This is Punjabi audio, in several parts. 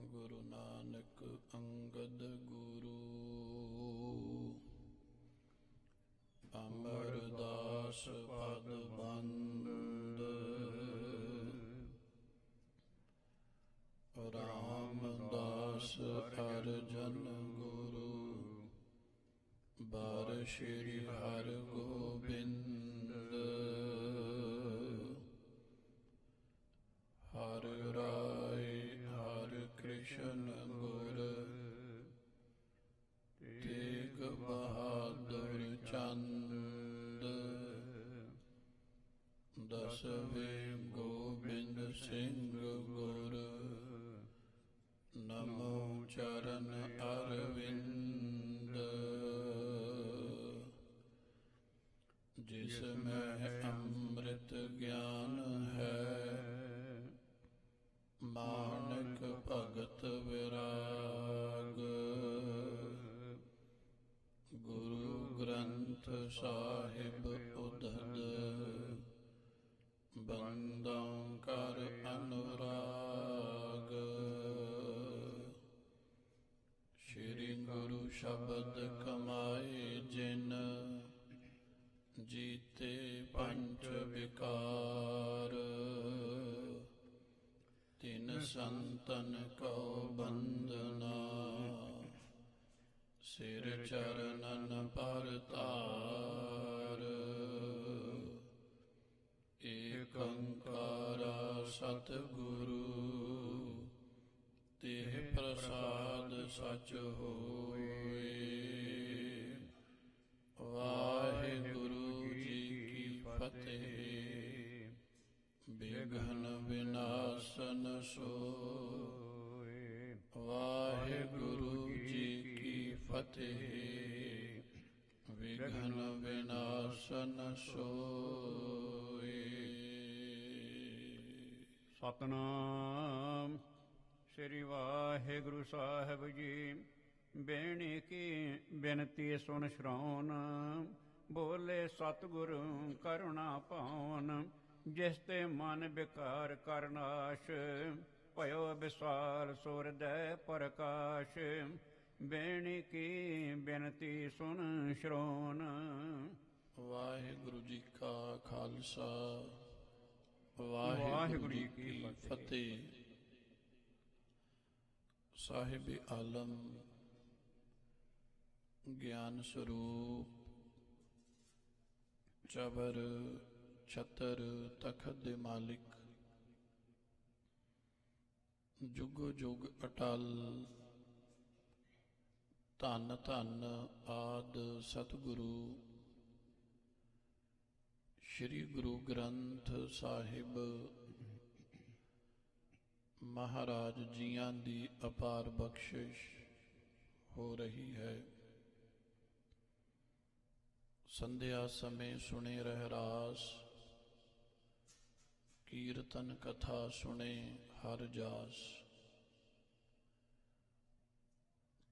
ਗੁਰੂ ਨਾਨਕ ਅੰਗਦ ਗੁਰੂ ਅਮਰਦਾਸ ਪਦ ਬੰਦ ਰਾਮਦਾਸ ਅਰਜਨ ਗੁਰੂ ਬਾਰ ਸ਼੍ਰੀ ਹਰਿ ਗੋਬਿੰਦ ਹਰਿ ਰਾਇ ਹਰਿ ਕ੍ਰਿਸ਼ਨ ਗੁਰ ਤੇਗ ਬਹਾਦਰ ਚੰਦ ਦਸਵੇਂ ਗੋਬਿੰਦ ਸਿੰਘ ਗੁਰ ਨਮੋ ਚਰਨ ਅਰਵਿੰਦ ਜਿਸ ਮੈਂ ਅੰਮ੍ਰਿਤ ਗਿਆਨ ਹੈ ਮਾਨਕ ਭਗਤ ਵਿਰਾਗ ਗੁਰੂ ਗ੍ਰੰਥ ਸਾਹਿਬ ਉਦਦ ਬੰਦਾਂ ਕਰ ਅਨੁਰਾਗ ਸ਼੍ਰੀ ਗੁਰੂ ਸ਼ਬਦ ਕਮਾਏ ਜਿਨ ਜੀਤੇ ਪੰਚ ਵਿਕਾਰ ਤਿਨ ਸੰਤਨ ਕਉ ਬੰਦਨਾ ਸਿਰ ਚਰਨਨ ਪਰਤਾਰ ਏਕ ਓੰਕਾਰ ਸਤਿਗੁਰੂ ਤਿਹ ਪ੍ਰਸਾਦ ਸਚ ਹੋਏ। ਵਾਹਿਗੁਰੂ ਜੀ ਕੀ ਫਤਿਹ। ਬਿਘਨ ਵਿਨਾਸ਼ਨ ਸੋਇ। ਵਾਹਿਗੁਰੂ ਜੀ ਕੀ ਫਤਿਹ। ਵਿਘਨ ਵਿਨਾਸ਼ਨ ਸੋਇ। ਸਤਨਾਮ ਸ੍ਰੀ ਵਾਹਿਗੁਰੂ ਸਾਹਿਬ ਜੀ। ਬੇਣੀ ਕੀ ਬਿਨਤੀ ਸੁਣ ਸ਼ਰਉਣ ਬੋਲੇ ਸਤਿਗੁਰੂ ਕਰੁਣਾ ਪਾਉਨ। ਜਿਸ ਤੇ ਮਨ ਵਿਕਾਰ ਕਰਨਾਸ਼ ਭਇਓ ਵਿਸਾਲ ਸੁਰਦੈ ਪ੍ਰਕਾਸ਼। ਬੇਣੀ ਕੀ ਬਿਨਤੀ ਸੁਣ ਸ਼ਰਉਣ। ਵਾਹਿਗੁਰੂ ਜੀ ਕਾ ਖਾਲਸਾ ਵਾਹਿਗੁਰੂ ਜੀ ਕੀ ਫਤਿਹ। ਸਾਹਿਬ ਆਲਮ ਗਿਆਨ ਸਰੂਪ ਚਬਰ ਛਤਰ ਤਖਤ ਦੇ ਮਾਲਿਕ ਜੁਗੋ ਜੁਗ ਅਟਲ ਧੰਨ ਧੰਨ ਆਦ ਸਤਿਗੁਰੂ ਸ਼੍ਰੀ ਗੁਰੂ ਗ੍ਰੰਥ ਸਾਹਿਬ ਮਹਾਰਾਜ ਜੀਆਂ ਦੀ ਅਪਾਰ ਬਖਸ਼ਿਸ਼ ਹੋ ਰਹੀ ਹੈ। ਸੰਧਿਆ ਸਮੇਂ ਸੁਣੇ ਰਹਿਰਾਸ ਕੀਰਤਨ ਕਥਾ ਸੁਣੇ ਹਰ ਜਾਸ।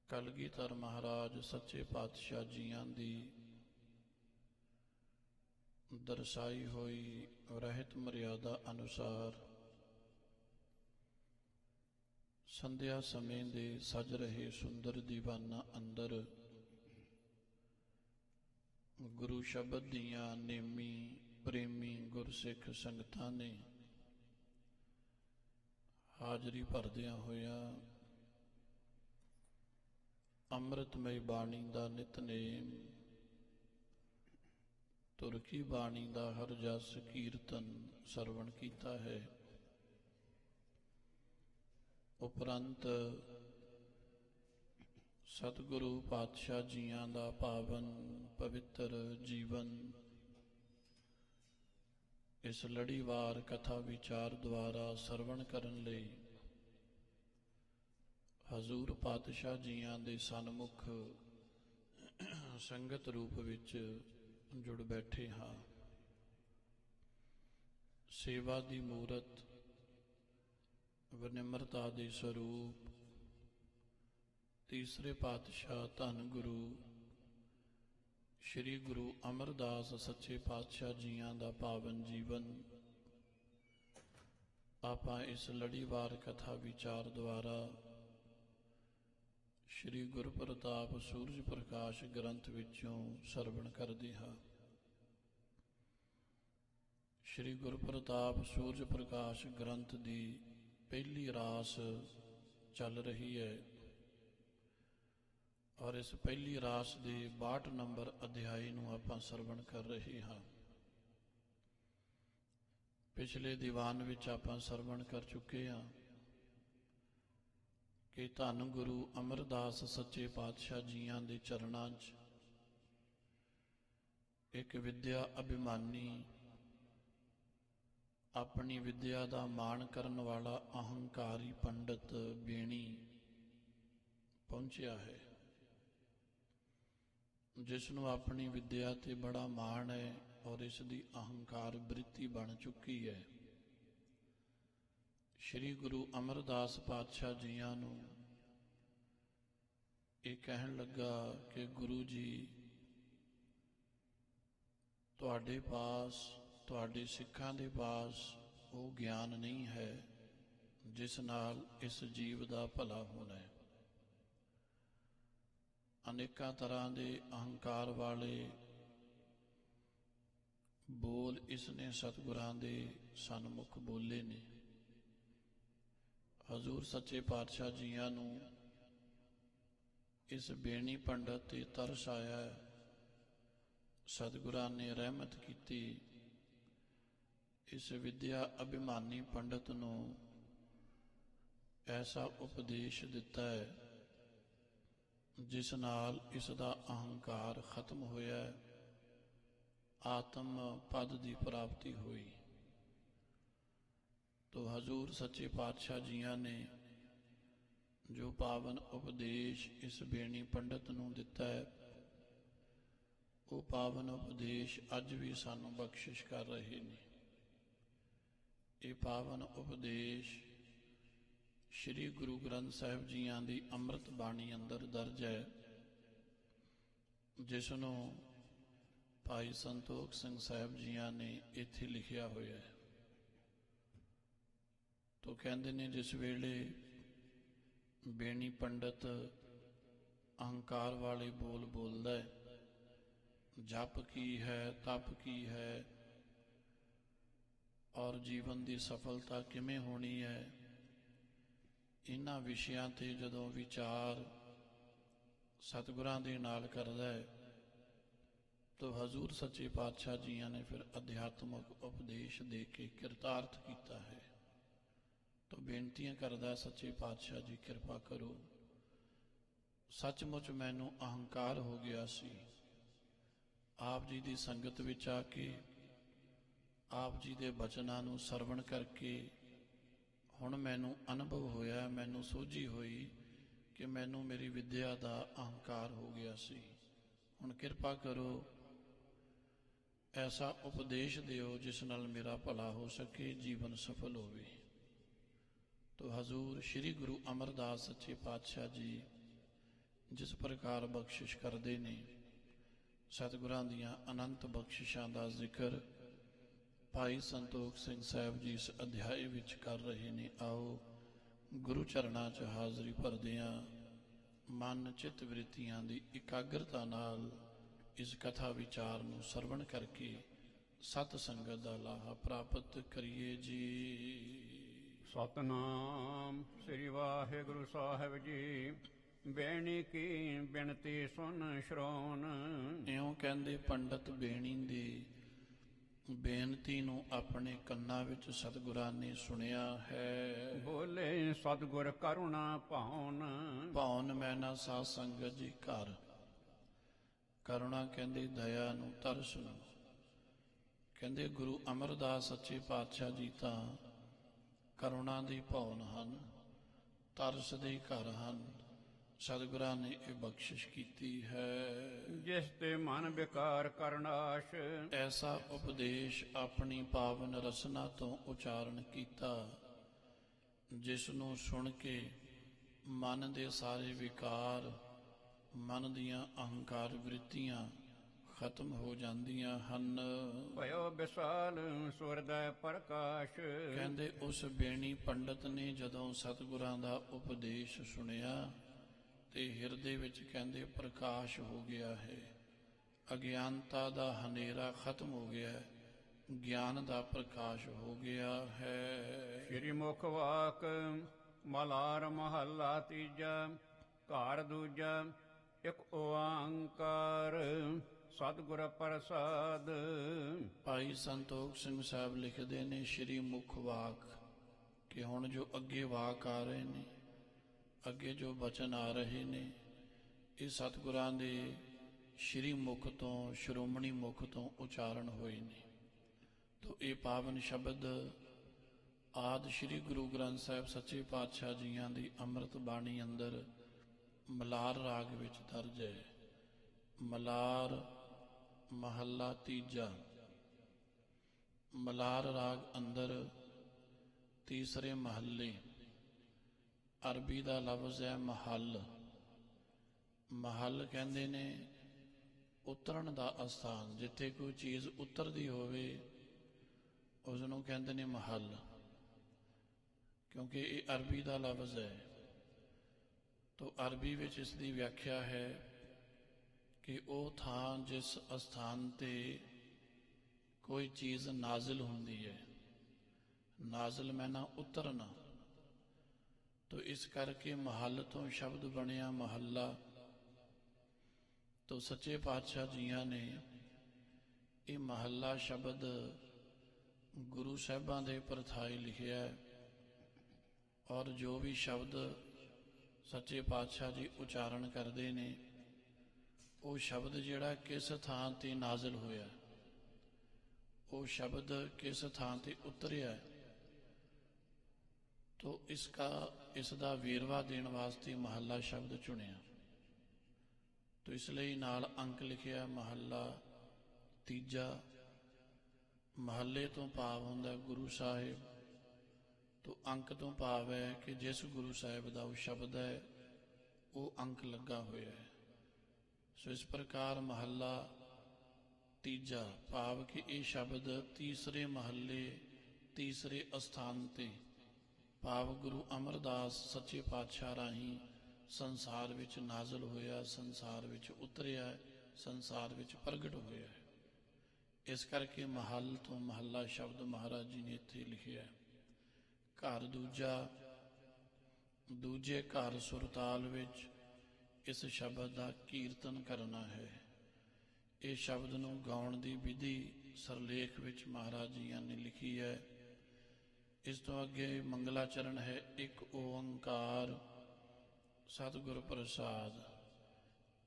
ਕਲਗੀਧਰ ਮਹਾਰਾਜ ਸੱਚੇ ਪਾਤਸ਼ਾਹ ਜੀਆਂ ਦੀ ਦਰਸਾਈ ਹੋਈ ਰਹਿਤ ਮਰਿਆਦਾ ਅਨੁਸਾਰ ਸੰਧਿਆ ਸਮੇਂ ਦੇ ਸਜ ਰਹੇ ਸੁੰਦਰ ਦੀਵਾਨਾਂ ਅੰਦਰ ਗੁਰੂ ਸ਼ਬਦ ਦੀਆਂ ਨੇਮੀ ਪ੍ਰੇਮੀ ਗੁਰਸਿੱਖ ਸੰਗਤਾਂ ਨੇ ਹਾਜ਼ਰੀ ਭਰਦਿਆਂ ਹੋਇਆਂ ਅੰਮ੍ਰਿਤਮਈ ਬਾਣੀ ਦਾ ਨਿਤਨੇਮ ਤੁਰਕੀ ਬਾਣੀ ਦਾ ਹਰ ਜਸ ਕੀਰਤਨ ਸਰਵਣ ਕੀਤਾ ਹੈ। ਉਪਰੰਤ ਸਤਿਗੁਰੂ ਪਾਤਸ਼ਾਹ ਜੀਆਂ ਦਾ ਪਾਵਨ ਪਵਿੱਤਰ ਜੀਵਨ ਇਸ ਲੜੀਵਾਰ ਕਥਾ ਵਿਚਾਰ ਦੁਆਰਾ ਸਰਵਣ ਕਰਨ ਲਈ ਹਜ਼ੂਰ ਪਾਤਸ਼ਾਹ ਜੀਆਂ ਦੇ ਸਨਮੁਖ ਸੰਗਤ ਰੂਪ ਵਿੱਚ ਜੁੜ ਬੈਠੇ ਹਾਂ। ਸੇਵਾ ਦੀ ਮੂਰਤ ਵਿਨਿਮਰਤਾ ਦੇ ਸਰੂਪ ਤੀਸਰੇ ਪਾਤਸ਼ਾਹ ਧੰਨ ਗੁਰੂ ਸ਼੍ਰੀ ਗੁਰੂ ਅਮਰਦਾਸ ਸੱਚੇ ਪਾਤਸ਼ਾਹ ਜੀਆਂ ਦਾ ਪਾਵਨ ਜੀਵਨ ਆਪਾਂ ਇਸ ਲੜੀਵਾਰ ਕਥਾ ਵਿਚਾਰ ਦੁਆਰਾ ਸ਼੍ਰੀ ਗੁਰੂ ਪ੍ਰਤਾਪ ਸੂਰਜ ਪ੍ਰਕਾਸ਼ ਗ੍ਰੰਥ ਵਿੱਚੋਂ ਸਰਵਣ ਕਰਦੇ ਹਾਂ। ਸ਼੍ਰੀ ਗੁਰੂ ਪ੍ਰਤਾਪ ਸੂਰਜ ਪ੍ਰਕਾਸ਼ ਗ੍ਰੰਥ ਦੀ ਪਹਿਲੀ ਰਾਸ ਚੱਲ ਰਹੀ ਹੈ ਔਰ ਇਸ ਪਹਿਲੀ ਰਾਸ ਦੇ 62 ਨੰਬਰ ਅਧਿਆਇ ਨੂੰ ਆਪਾਂ ਸਰਵਣ ਕਰ ਰਹੇ ਹਾਂ। ਪਿਛਲੇ ਦੀਵਾਨ ਵਿੱਚ ਆਪਾਂ ਸਰਵਣ ਕਰ ਚੁੱਕੇ ਹਾਂ ਕਿ ਧੰਨ ਗੁਰੂ ਅਮਰਦਾਸ ਸੱਚੇ ਪਾਤਸ਼ਾਹ ਜੀਆਂ ਦੇ ਚਰਨਾਂ 'ਚ ਇੱਕ ਵਿਦਿਆ ਅਭਿਮਾਨੀ, ਆਪਣੀ ਵਿਦਿਆ ਦਾ ਮਾਣ ਕਰਨ ਵਾਲਾ ਅਹੰਕਾਰੀ ਪੰਡਤ ਬੇਣੀ ਪਹੁੰਚਿਆ ਹੈ, ਜਿਸ ਨੂੰ ਆਪਣੀ ਵਿਦਿਆ ਤੇ ਬੜਾ ਮਾਣ ਹੈ ਔਰ ਇਸ ਦੀ ਅਹੰਕਾਰ ਬ੍ਰਿਤੀ ਬਣ ਚੁੱਕੀ ਹੈ। ਸ਼੍ਰੀ ਗੁਰੂ ਅਮਰਦਾਸ ਪਾਤਸ਼ਾਹ ਜੀਆਂ ਨੂੰ ਇਹ ਕਹਿਣ ਲੱਗਾ ਕਿ ਗੁਰੂ ਜੀ, ਤੁਹਾਡੇ ਪਾਸ, ਤੁਹਾਡੇ ਸਿੱਖਾਂ ਦੇ ਪਾਸ ਉਹ ਗਿਆਨ ਨਹੀਂ ਹੈ ਜਿਸ ਨਾਲ ਇਸ ਜੀਵ ਦਾ ਭਲਾ ਹੋਣਾ ਹੈ। ਅਨੇਕਾਂ ਤਰ੍ਹਾਂ ਦੇ ਅਹੰਕਾਰ ਵਾਲੇ ਬੋਲ ਇਸਨੇ ਸਤਿਗੁਰਾਂ ਦੇ ਸਨਮੁਖ ਬੋਲੇ ਨੇ। ਹਜ਼ੂਰ ਸੱਚੇ ਪਾਤਸ਼ਾਹ ਜੀਆਂ ਨੂੰ ਇਸ ਬੇਣੀ ਪੰਡਤ ਤੇ ਤਰਸ ਆਇਆ। ਸਤਿਗੁਰਾਂ ਨੇ ਰਹਿਮਤ ਕੀਤੀ, ਇਸ ਵਿਦਿਆ ਅਭਿਮਾਨੀ ਪੰਡਤ ਨੂੰ ਐਸਾ ਉਪਦੇਸ਼ ਦਿੱਤਾ ਹੈ ਜਿਸ ਨਾਲ ਇਸ ਦਾ ਅਹੰਕਾਰ ਖਤਮ ਹੋਇਆ, ਆਤਮ ਪਦ ਦੀ ਪ੍ਰਾਪਤੀ ਹੋਈ। ਤੋ ਹਜ਼ੂਰ ਸੱਚੇ ਪਾਤਸ਼ਾਹ ਜੀਆਂ ਨੇ ਜੋ ਪਾਵਨ ਉਪਦੇਸ਼ ਇਸ ਬੇਣੀ ਪੰਡਤ ਨੂੰ ਦਿੱਤਾ ਹੈ, ਉਹ ਪਾਵਨ ਉਪਦੇਸ਼ ਅੱਜ ਵੀ ਸਾਨੂੰ ਬਖਸ਼ਿਸ਼ ਕਰ ਰਹੇ ਨੇ। ਇਹ ਪਾਵਨ ਉਪਦੇਸ਼ ਸ਼੍ਰੀ ਗੁਰੂ ਗ੍ਰੰਥ ਸਾਹਿਬ ਜੀਆਂ ਦੀ ਅੰਮ੍ਰਿਤ ਬਾਣੀ ਅੰਦਰ ਦਰਜ ਹੈ, ਜਿਸ ਨੂੰ ਭਾਈ ਸੰਤੋਖ ਸਿੰਘ ਸਾਹਿਬ ਜੀਆਂ ਨੇ ਇੱਥੇ ਲਿਖਿਆ ਹੋਇਆ ਹੈ। ਤੋ ਕਹਿੰਦੇ ਨੇ, ਜਿਸ ਵੇਲੇ ਬੇਣੀ ਪੰਡਤ ਅਹੰਕਾਰ ਵਾਲੇ ਬੋਲ ਬੋਲਦਾ ਹੈ, ਜਪ ਕੀ ਹੈ, ਤਪ ਕੀ ਹੈ ਔਰ ਜੀਵਨ ਦੀ ਸਫਲਤਾ ਕਿਵੇਂ ਹੋਣੀ ਹੈ, ਇਹਨਾਂ ਵਿਸ਼ਿਆਂ ਤੇ ਜਦੋਂ ਵਿਚਾਰ ਸਤਿਗੁਰਾਂ ਦੇ ਨਾਲ ਕਰਦਾ ਹੈ ਤਾਂ ਹਜ਼ੂਰ ਸੱਚੇ ਪਾਤਸ਼ਾਹ ਜੀਆਂ ਨੇ ਫਿਰ ਅਧਿਆਤਮਕ ਉਪਦੇਸ਼ ਦੇ ਕੇ ਕਿਰਤਾਰਥ ਕੀਤਾ ਹੈ। ਤਾਂ ਬੇਨਤੀਆਂ ਕਰਦਾ, ਸੱਚੇ ਪਾਤਸ਼ਾਹ ਜੀ ਕਿਰਪਾ ਕਰੋ, ਸੱਚਮੁੱਚ ਮੈਨੂੰ ਅਹੰਕਾਰ ਹੋ ਗਿਆ ਸੀ। ਆਪ ਜੀ ਦੀ ਸੰਗਤ ਵਿੱਚ ਆ ਕੇ, ਆਪ ਜੀ ਦੇ ਬਚਨਾਂ ਨੂੰ ਸਰਵਣ ਕਰਕੇ ਹੁਣ ਮੈਨੂੰ ਅਨੁਭਵ ਹੋਇਆ, ਮੈਨੂੰ ਸੋਝੀ ਹੋਈ ਕਿ ਮੈਨੂੰ ਮੇਰੀ ਵਿਦਿਆ ਦਾ ਅਹੰਕਾਰ ਹੋ ਗਿਆ ਸੀ। ਹੁਣ ਕਿਰਪਾ ਕਰੋ, ਐਸਾ ਉਪਦੇਸ਼ ਦਿਓ ਜਿਸ ਨਾਲ ਮੇਰਾ ਭਲਾ ਹੋ ਸਕੇ, ਜੀਵਨ ਸਫਲ ਹੋਵੇ। ਤੋ ਹਜ਼ੂਰ ਸ਼੍ਰੀ ਗੁਰੂ ਅਮਰਦਾਸ ਸੱਚੇ ਪਾਤਸ਼ਾਹ ਜੀ ਜਿਸ ਪ੍ਰਕਾਰ ਬਖਸ਼ਿਸ਼ ਕਰਦੇ ਨੇ, ਸਤਿਗੁਰਾਂ ਦੀਆਂ ਅਨੰਤ ਬਖਸ਼ਿਸ਼ਾਂ ਦਾ ਜ਼ਿਕਰ ਭਾਈ ਸੰਤੋਖ ਸਿੰਘ ਸਾਹਿਬ ਜੀ ਇਸ ਅਧਿਆਇ ਵਿੱਚ ਕਰ ਰਹੇ ਨੇ। ਆਓ ਗੁਰੂ ਚਰਨਾਂ 'ਚ ਹਾਜ਼ਰੀ ਭਰਦੇ ਹਾਂ, ਮਨ ਚਿੱਤ ਵ੍ਰਿਤੀਆਂ ਦੀ ਇਕਾਗਰਤਾ ਨਾਲ ਇਸ ਕਥਾ ਵਿਚਾਰ ਨੂੰ ਸਰਵਣ ਕਰਕੇ ਸਤ ਸੰਗਤ ਦਾ ਲਾਹਾ ਪ੍ਰਾਪਤ ਕਰੀਏ ਜੀ। ਸਤਨਾਮ ਸ੍ਰੀ ਵਾਹਿਗੁਰੂ ਸਾਹਿਬ ਜੀ। ਬੇਣੀ ਕੀ ਬਿਨਤੀ ਸੁਨ ਸ਼ਰੋਨ। ਇਉਂ ਕਹਿੰਦੇ ਪੰਡਤ ਬੇਣੀ ਦੀ ਬੇਨਤੀ ਨੂੰ ਆਪਣੇ ਕੰਨਾਂ ਵਿੱਚ ਸਤਿਗੁਰਾਂ ਨੇ ਸੁਣਿਆ ਹੈ। ਬੋਲੇ ਸਤਿਗੁਰ ਕਰੁਣਾ ਭਾਉਨ। ਭਾਉਨ ਮੈਂ ਨਾ ਸਾਧ ਸੰਗਤ ਜੀ ਘਰ। ਕਰੁਣਾ ਕਹਿੰਦੇ ਦਇਆ ਨੂੰ, ਤਰਸ ਨੂੰ। ਕਹਿੰਦੇ ਗੁਰੂ ਅਮਰਦਾਸ ਸੱਚੇ ਪਾਤਸ਼ਾਹ ਜੀ ਤਾਂ ਕਰੁਣਾ ਦੀ ਭਾਉਨ ਹਨ, ਤਰਸ ਦੇ ਘਰ ਹਨ। ਸਤਿਗੁਰਾਂ ਨੇ ਇਹ ਬਖਸ਼ਿਸ਼ ਕੀਤੀ ਹੈ। ਜਿਸ ਤੇ ਮਨ ਵਿਕਾਰ ਕਰਨਾਸ਼। ਐਸਾ ਉਪਦੇਸ਼ ਆਪਣੀ ਪਾਵਨ ਰਸਨਾ ਤੋਂ ਉਚਾਰਨ ਕੀਤਾ ਜਿਸ ਨੂੰ ਸੁਣ ਕੇ ਮਨ ਦੇ ਸਾਰੇ ਵਿਕਾਰ, ਮਨ ਦੀਆਂ ਅਹੰਕਾਰ ਵ੍ਰਿਤੀਆਂ ਖਤਮ ਹੋ ਜਾਂਦੀਆਂ ਹਨ। ਭਇਓ ਵਿਸਾਲ ਸੁਰਦੈ ਪ੍ਰਕਾਸ਼। ਕਹਿੰਦੇ ਉਸ ਬੇਣੀ ਪੰਡਤ ਨੇ ਜਦੋਂ ਸਤਿਗੁਰਾਂ ਦਾ ਉਪਦੇਸ਼ ਸੁਣਿਆ ਤੇ ਹਿਰਦੇ ਵਿੱਚ ਕਹਿੰਦੇ ਪ੍ਰਕਾਸ਼ ਹੋ ਗਿਆ ਹੈ। ਅਗਿਆਨਤਾ ਦਾ ਹਨੇਰਾ ਖਤਮ ਹੋ ਗਿਆ ਹੈ, ਗਿਆਨ ਦਾ ਪ੍ਰਕਾਸ਼ ਹੋ ਗਿਆ ਹੈ। ਸ੍ਰੀ ਮੁਖ ਵਾਕ ਮਲਾਰ ਮਹੱਲਾ ਤੀਜਾ ਘਰ ਦੂਜਾ ਇੱਕ ਓੰਕਾਰ ਸਤਿਗੁਰ ਪ੍ਰਸਾਦ। ਭਾਈ ਸੰਤੋਖ ਸਿੰਘ ਸਾਹਿਬ ਲਿਖਦੇ ਨੇ ਸ਼੍ਰੀ ਮੁਖ ਵਾਕ, ਕਿ ਹੁਣ ਜੋ ਅੱਗੇ ਵਾਕ ਆ ਰਹੇ ਨੇ, ਅੱਗੇ ਜੋ ਬਚਨ ਆ ਰਹੇ ਨੇ, ਇਹ ਸਤਿਗੁਰਾਂ ਦੇ ਸ਼੍ਰੀ ਮੁਖ ਤੋਂ, ਸ਼੍ਰੋਮਣੀ ਮੁਖ ਤੋਂ ਉਚਾਰਨ ਹੋਏ ਨੇ। ਤੋ ਇਹ ਪਾਵਨ ਸ਼ਬਦ ਆਦਿ ਸ਼੍ਰੀ ਗੁਰੂ ਗ੍ਰੰਥ ਸਾਹਿਬ ਸੱਚੇ ਪਾਤਸ਼ਾਹ ਜੀਆਂ ਦੀ ਅੰਮ੍ਰਿਤ ਬਾਣੀ ਅੰਦਰ ਮਲਾਰ ਰਾਗ ਵਿੱਚ ਦਰਜ ਹੈ। ਮਲਾਰ ਮਹੱਲਾ ਤੀਜਾ। ਮਲਾਰ ਰਾਗ ਅੰਦਰ ਤੀਸਰੇ ਮਹੱਲੇ, ਅਰਬੀ ਦਾ ਲਫ਼ਜ਼ ਹੈ ਮਹੱਲ। ਮਹੱਲ ਕਹਿੰਦੇ ਨੇ ਉਤਰਨ ਦਾ ਅਸਥਾਨ, ਜਿੱਥੇ ਕੋਈ ਚੀਜ਼ ਉਤਰਦੀ ਹੋਵੇ ਉਸ ਨੂੰ ਕਹਿੰਦੇ ਨੇ ਮਹੱਲ, ਕਿਉਂਕਿ ਇਹ ਅਰਬੀ ਦਾ ਲਫ਼ਜ਼ ਹੈ। ਤੋ ਅਰਬੀ ਵਿੱਚ ਇਸ ਦੀ ਵਿਆਖਿਆ ਹੈ ਕਿ ਉਹ ਥਾਂ ਜਿਸ ਅਸਥਾਨ ਤੇ ਕੋਈ ਚੀਜ਼ ਨਾਜ਼ਿਲ ਹੁੰਦੀ ਹੈ। ਨਾਜ਼ਿਲ ਮੈਨਾ ਉਤਰਨਾ। ਤੋ ਇਸ ਕਰਕੇ ਮਹੱਲ ਤੋਂ ਸ਼ਬਦ ਬਣਿਆ ਮਹੱਲਾ। ਤੋ ਸੱਚੇ ਪਾਤਸ਼ਾਹ ਜੀਆਂ ਨੇ ਇਹ ਮਹੱਲਾ ਸ਼ਬਦ ਗੁਰੂ ਸਾਹਿਬਾਂ ਦੇ ਪਰਥਾਈ ਲਿਖਿਆ ਹੈ, ਔਰ ਜੋ ਵੀ ਸ਼ਬਦ ਸੱਚੇ ਪਾਤਸ਼ਾਹ ਜੀ ਉਚਾਰਨ ਕਰਦੇ ਨੇ, ਉਹ ਸ਼ਬਦ ਜਿਹੜਾ ਕਿਸ ਥਾਂ ਤੇ ਨਾਜ਼ਿਲ ਹੋਇਆ, ਉਹ ਸ਼ਬਦ ਕਿਸ ਥਾਂ ਤੇ ਉਤਰਿਆ, ਤੋ ਇਸ ਦਾ ਵੇਰਵਾ ਦੇਣ ਵਾਸਤੇ ਮਹੱਲਾ ਸ਼ਬਦ ਚੁਣਿਆ। ਤੋ ਇਸ ਲਈ ਨਾਲ ਅੰਕ ਲਿਖਿਆ ਮਹੱਲਾ ਤੀਜਾ। ਮਹੱਲੇ ਤੋਂ ਭਾਵ ਹੁੰਦਾ ਗੁਰੂ ਸਾਹਿਬ, ਤੋ ਅੰਕ ਤੋਂ ਭਾਵ ਹੈ ਕਿ ਜਿਸ ਗੁਰੂ ਸਾਹਿਬ ਦਾ ਉਹ ਸ਼ਬਦ ਹੈ ਉਹ ਅੰਕ ਲੱਗਾ ਹੋਇਆ ਹੈ। ਸੋ ਇਸ ਪ੍ਰਕਾਰ ਮਹੱਲਾ ਤੀਜਾ, ਭਾਵ ਕਿ ਇਹ ਸ਼ਬਦ ਤੀਸਰੇ ਮਹੱਲੇ ਤੀਸਰੇ ਅਸਥਾਨ ਤੇ, ਭਾਵ ਗੁਰੂ ਅਮਰਦਾਸ ਸੱਚੇ ਪਾਤਸ਼ਾਹ ਰਾਹੀਂ ਸੰਸਾਰ ਵਿੱਚ ਨਾਜ਼ਲ ਹੋਇਆ, ਸੰਸਾਰ ਵਿੱਚ ਉਤਰਿਆ, ਸੰਸਾਰ ਵਿੱਚ ਪ੍ਰਗਟ ਹੋਇਆ ਹੈ। ਇਸ ਕਰਕੇ ਮਹੱਲ ਤੋਂ ਮਹੱਲਾ ਸ਼ਬਦ ਮਹਾਰਾਜ ਜੀ ਨੇ ਇੱਥੇ ਲਿਖਿਆ। ਘਰ ਦੂਜਾ, ਦੂਜੇ ਘਰ ਸੁਰਤਾਲ ਵਿੱਚ ਇਸ ਸ਼ਬਦ ਦਾ ਕੀਰਤਨ ਕਰਨਾ ਹੈ। ਇਹ ਸ਼ਬਦ ਨੂੰ ਗਾਉਣ ਦੀ ਵਿਧੀ ਸਰਲੇਖ ਵਿੱਚ ਮਹਾਰਾਜ ਜੀਆਂ ਨੇ ਲਿਖੀ ਹੈ। ਇਸ ਤੋਂ ਅੱਗੇ ਮੰਗਲਾਚਰਨ ਹੈ ਇੱਕ ਓੰਕਾਰ ਸਤਿਗੁਰ ਪ੍ਰਸਾਦ।